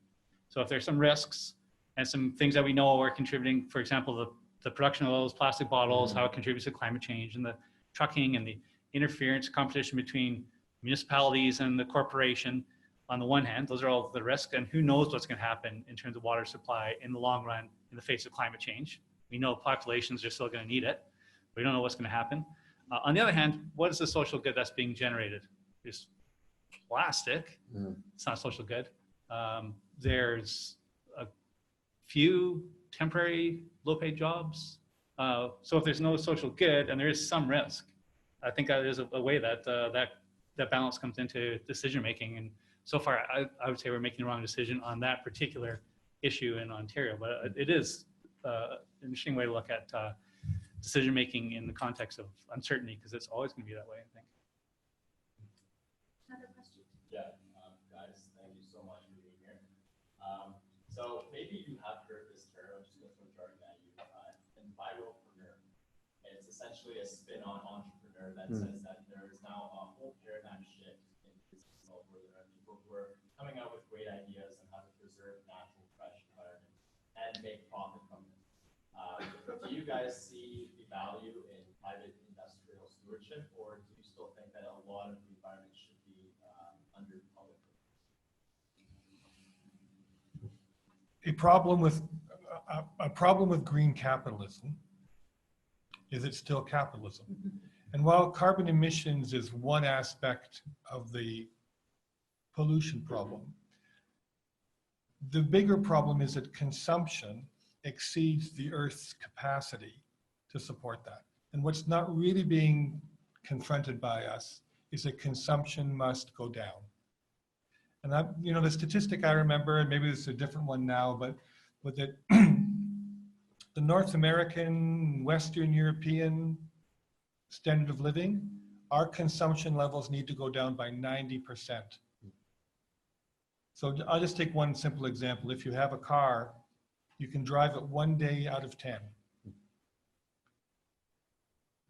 So if there's some risks and some things that we know are contributing, for example, the production of those plastic bottles, how it contributes to climate change, and the trucking and the interference, competition between municipalities and the corporation on the one hand, those are all the risks, and who knows what's going to happen in terms of water supply in the long run in the face of climate change. We know populations are still going to need it. We don't know what's going to happen. On the other hand, what is the social good that's being generated? There's plastic. It's not social good. There's a few temporary low-paid jobs. So if there's no social good and there is some risk, I think that is a way that that balance comes into decision making. And so far, I would say we're making the wrong decision on that particular issue in Ontario. But it is an interesting way to look at decision making in the context of uncertainty, because it's always going to be that way, I think. Another question? Yeah, guys, thank you so much for being here. So maybe you have heard this term. I'm just going to throw jargon at you. Enviropreneur. It's essentially a spin-on entrepreneur that says that there is now a whole paradigm shift in business mode where there are people who are coming out with great ideas on how to preserve natural, fresh environment and make profit from it. Do you guys see the value in private industrial stewardship, or do you still think that a lot of the environment should be under public? A problem with green capitalism is it's still capitalism. And while carbon emissions is one aspect of the pollution problem, the bigger problem is that consumption exceeds the Earth's capacity to support that. And what's not really being confronted by us is that consumption must go down. And the statistic I remember, and maybe this is a different one now, but that the North American, Western European standard of living, our consumption levels need to go down by 90%. So I'll just take one simple example. If you have a car, you can drive it 1 day out of 10.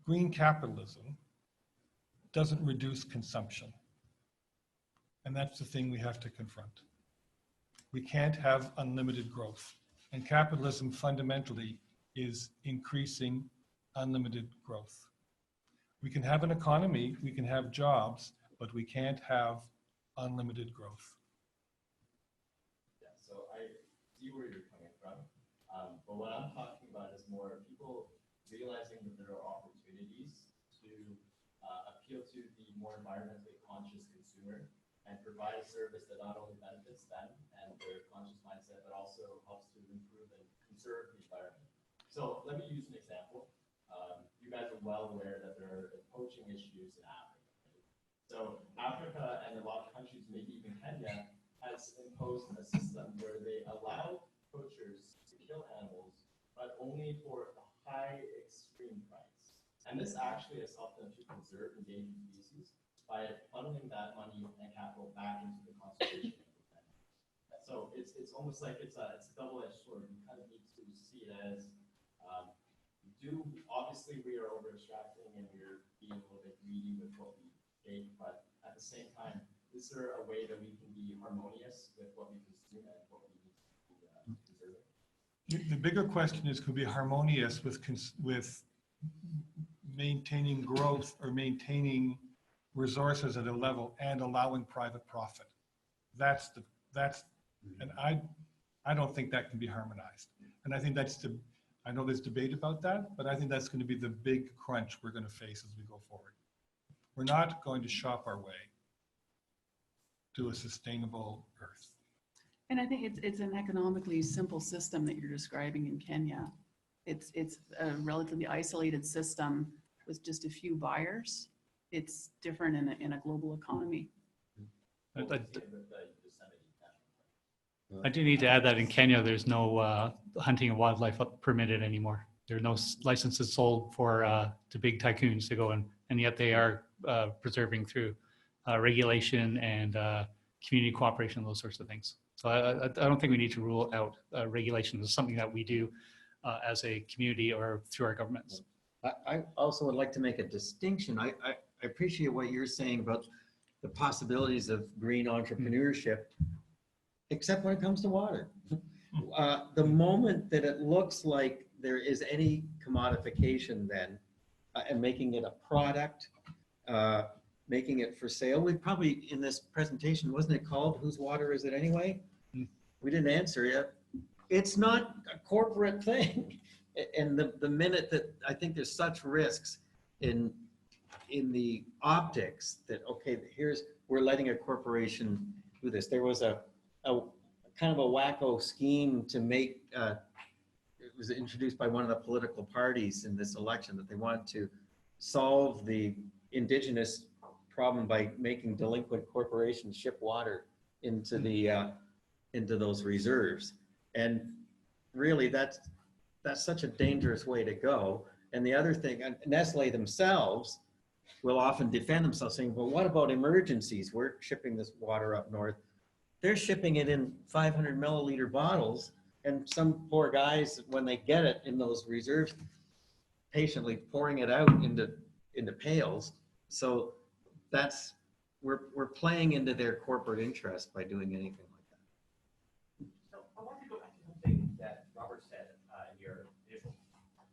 Green capitalism doesn't reduce consumption. And that's the thing we have to confront. We can't have unlimited growth. And capitalism fundamentally is increasing unlimited growth. We can have an economy, we can have jobs, but we can't have unlimited growth. Yeah, so I see where you're coming from. But what I'm talking about is more people realizing that there are opportunities to appeal to the more environmentally conscious consumer and provide a service that not only benefits them and their conscious mindset, but also helps to improve and conserve the environment. So let me use an example. You guys are well aware that there are poaching issues in Africa. Right? So Africa and a lot of countries, maybe even Kenya, has imposed a system where they allow poachers to kill animals, but only for a high extreme price. And this actually has helped them to preserve endangered species by funneling that money and capital back into the conservation of the planet. So it's almost like it's a double-edged sword. You kind of need to see it as obviously we are over extracting and we're being a little bit greedy with what we take, but at the same time, is there a way that we can be harmonious with what we consume and what we need to be preserving? The bigger question is, could we be harmonious with maintaining growth or maintaining resources at a level and allowing private profit? And I don't think that can be harmonized. And I think I know there's debate about that, but I think that's going to be the big crunch we're going to face as we go forward. We're not going to shop our way to a sustainable Earth. And I think it's an economically simple system that you're describing in Kenya. It's a relatively isolated system with just a few buyers. It's different in a global economy. I do need to add that in Kenya, there's no hunting and wildlife permitted anymore. There are no licenses sold to big tycoons to go in, and yet they are preserving through regulation and community cooperation, those sorts of things. So I don't think we need to rule out regulation as something that we do as a community or through our governments. I also would like to make a distinction. I appreciate what you're saying about the possibilities of green entrepreneurship, except when it comes to water. The moment that it looks like there is any commodification then, and making it a product, making it for sale. We probably, in this presentation, wasn't it called Whose Water Is It Anyway? We didn't answer yet. It's not a corporate thing. And the minute that I think there's such risks in the optics that, okay, we're letting a corporation do this. There was a kind of a wacko scheme to make, it was introduced by one of the political parties in this election, that they wanted to solve the Indigenous problem by making delinquent corporations ship water into those reserves. And really that's such a dangerous way to go. And the other thing, Nestlé themselves will often defend themselves saying, well, what about emergencies? We're shipping this water up north. They're shipping it in 500 milliliter bottles, and some poor guys, when they get it in those reserves, patiently pouring it out into pails. So we're playing into their corporate interest by doing anything like that. So I want to go back to something that Robert said in your initial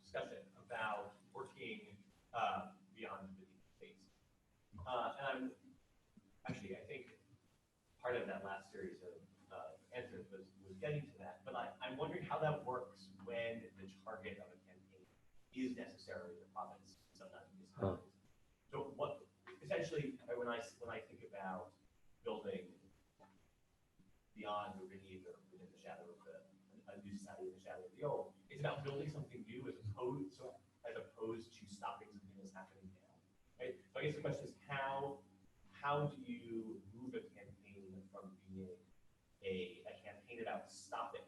discussion about working beyond the States. And I think part of that last series of answers was getting to that, but I'm wondering how that works when the target of a campaign is necessarily the province, sometimes municipalities. So what, essentially, when I think about building beyond or beneath or within the shadow of a new society in the shadow of the old, it's about building something new as opposed to stopping something that's happening now. Right? So I guess the question is how do you move a campaign from being a campaign about stopping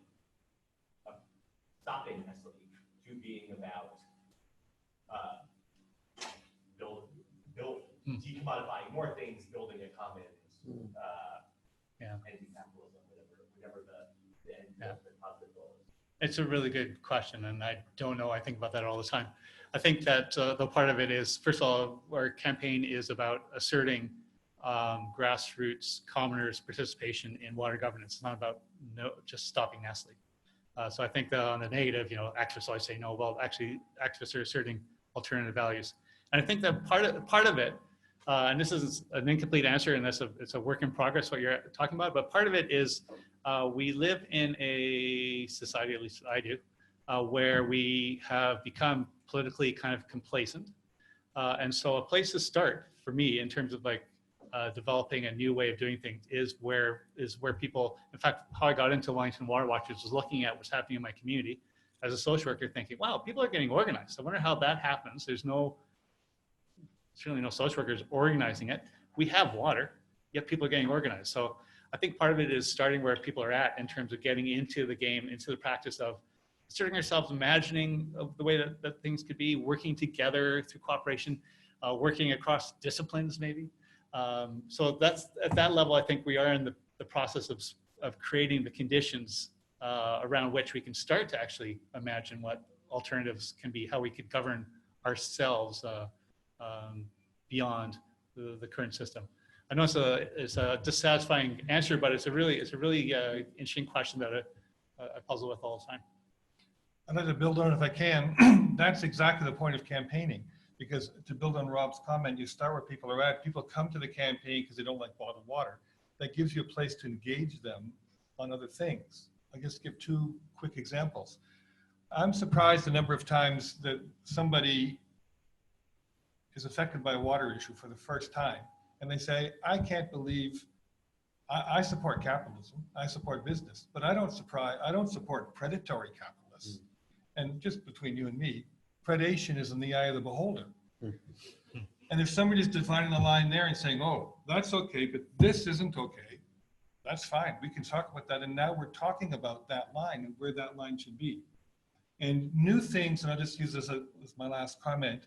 Nestlé to being about decommodifying more things, building a common anti-capitalism, whatever the end the positive goal is. It's a really good question, and I don't know. I think about that all the time. I think that the part of it is, first of all, our campaign is about asserting grassroots commoners' participation in water governance. It's not about just stopping Nestlé. So I think that on the negative, activists always say no. Well, actually, activists are asserting alternative values, and I think that part of it, and this is an incomplete answer, and it's a work in progress what you're talking about. But part of it is we live in a society, at least I do, where we have become politically kind of complacent, and so a place to start for me in terms of developing a new way of doing things is where people, in fact, how I got into Wellington Water Watchers was looking at what's happening in my community as a social worker, thinking, wow, people are getting organized. I wonder how that happens. There's certainly no social workers organizing it. We have water, yet people are getting organized. So I think part of it is starting where people are at in terms of getting into the game, into the practice of inserting ourselves, imagining of the way that things could be, working together through cooperation, working across disciplines maybe. So that's at that level, I think we are in the process of creating the conditions around which we can start to actually imagine what alternatives can be, how we could govern ourselves beyond the current system. I know it's a dissatisfying answer, but it's a really interesting question that I puzzle with all the time. I'd like to build on it if I can. That's exactly the point of campaigning, because to build on Rob's comment, you start where people are at. People come to the campaign because they don't like bottled water. That gives you a place to engage them on other things. I'll just give two quick examples. I'm surprised the number of times that somebody is affected by a water issue for the first time, and they say, I can't believe, I support capitalism, I support business, but I don't support predatory capitalists. And just between you and me, predation is in the eye of the beholder. And if somebody's defining the line there and saying, oh, that's okay, but this isn't okay, that's fine. We can talk about that. And now we're talking about that line and where that line should be. And new things, and I'll just use this as my last comment,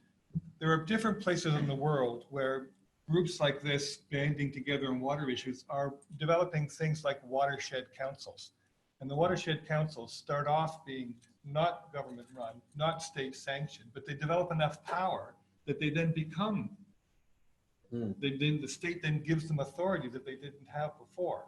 there are different places in the world where groups like this banding together on water issues are developing things like watershed councils. And the watershed councils start off being not government run, not state sanctioned, but they develop enough power that they then become, the state then gives them authority that they didn't have before.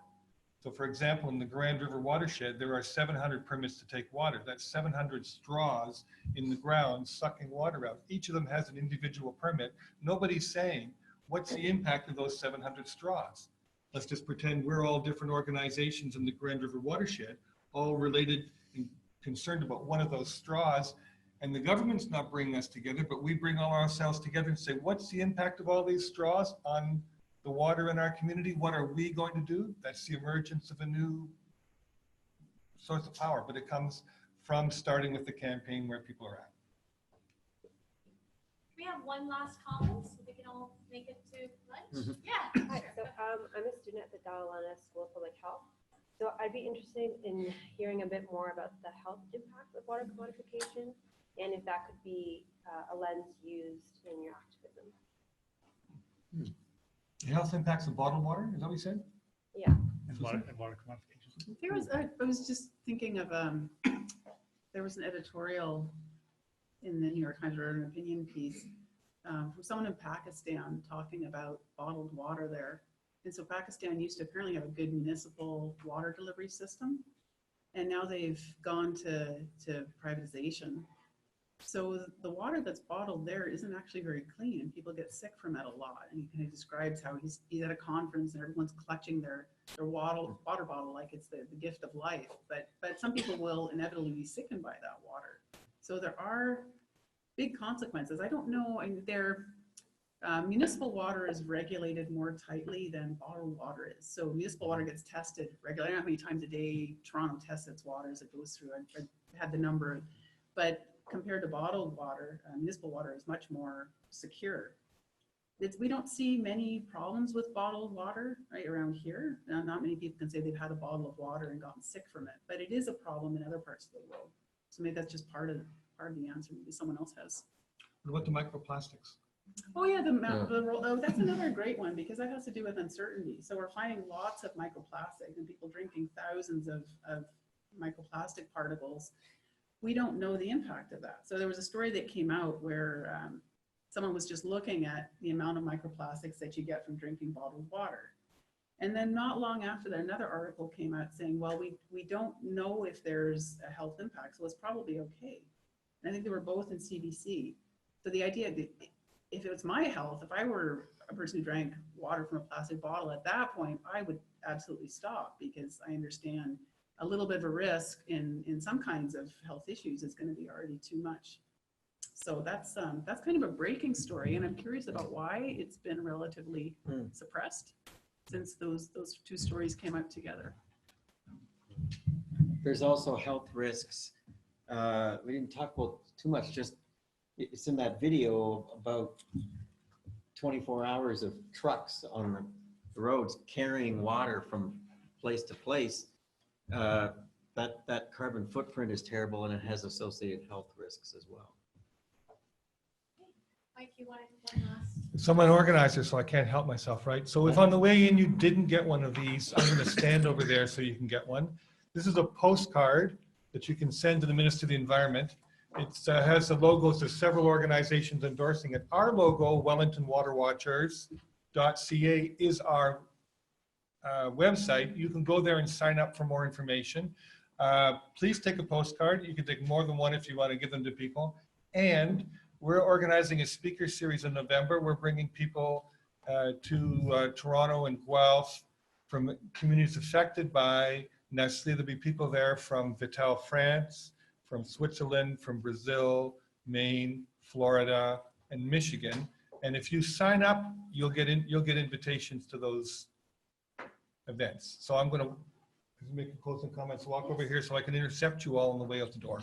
So for example, in the Grand River watershed, there are 700 permits to take water. That's 700 straws in the ground sucking water out. Each of them has an individual permit. Nobody's saying, what's the impact of those 700 straws? Let's just pretend we're all different organizations in the Grand River watershed, all related and concerned about one of those straws. And the government's not bringing us together, but we bring all ourselves together and say, what's the impact of all these straws on the water in our community? What are we going to do? That's the emergence of a new source of power, but it comes from starting with the campaign where people are at. We have one last comment, so we can all make it to lunch. Yeah. Hi, so I'm a student at the Dalalana School of Public Health. So I'd be interested in hearing a bit more about the health impact of water commodification, and if that could be a lens used in your activism. The health impacts of bottled water, is that what you said? Yeah. And water commodification. There was, I was just thinking of, there was an editorial in the New York Times, or an opinion piece from someone in Pakistan talking about bottled water there. And so Pakistan used to apparently have a good municipal water delivery system, and now they've gone to privatization. So the water that's bottled there isn't actually very clean, and people get sick from it a lot. And he kind of describes how he's at a conference and everyone's clutching their water bottle like it's the gift of life. But some people will inevitably be sickened by that water. So there are big consequences. I don't know, and municipal water is regulated more tightly than bottled water is. So municipal water gets tested regularly. I don't know how many times a day Toronto tests its water as it goes through. I had the number, but compared to bottled water, municipal water is much more secure. We don't see many problems with bottled water right around here. Not many people can say they've had a bottle of water and gotten sick from it, but it is a problem in other parts of the world. So maybe that's just part of the answer. Maybe someone else has. What about the microplastics? Oh yeah, that's another great one, because that has to do with uncertainty. So we're finding lots of microplastics and people drinking thousands of microplastic particles. We don't know the impact of that. So there was a story that came out where someone was just looking at the amount of microplastics that you get from drinking bottled water. And then not long after that, another article came out saying, well, we don't know if there's a health impact, so it's probably okay. And I think they were both in CBC. So the idea that if it was my health, if I were a person who drank water from a plastic bottle, at that point, I would absolutely stop, because I understand a little bit of a risk in some kinds of health issues is going to be already too much. So that's kind of a breaking story, and I'm curious about why it's been relatively suppressed since those two stories came out together. There's also health risks. We didn't talk about too much, just it's in that video about 24 hours of trucks on the roads carrying water from place to place, that carbon footprint is terrible and it has associated health risks as well. Mike, you wanted one last? So I'm an organizer, so I can't help myself, right? So if on the way in you didn't get one of these, I'm going to stand over there so you can get one. This is a postcard that you can send to the Minister of the Environment. It has the logos of several organizations endorsing it. Our logo, Wellington Water Watchers.ca, is our website. You can go there and sign up for more information. Please take a postcard. You can take more than one if you want to give them to people. And we're organizing a speaker series in November. We're bringing people to Toronto and Guelph from communities affected by Nestlé. There'll be people there from Vital, France, from Switzerland, from Brazil, Maine, Florida, and Michigan. And if you sign up, you'll get invitations to those events. So I'm going to make closing comments, walk over here so I can intercept you all on the way out the door.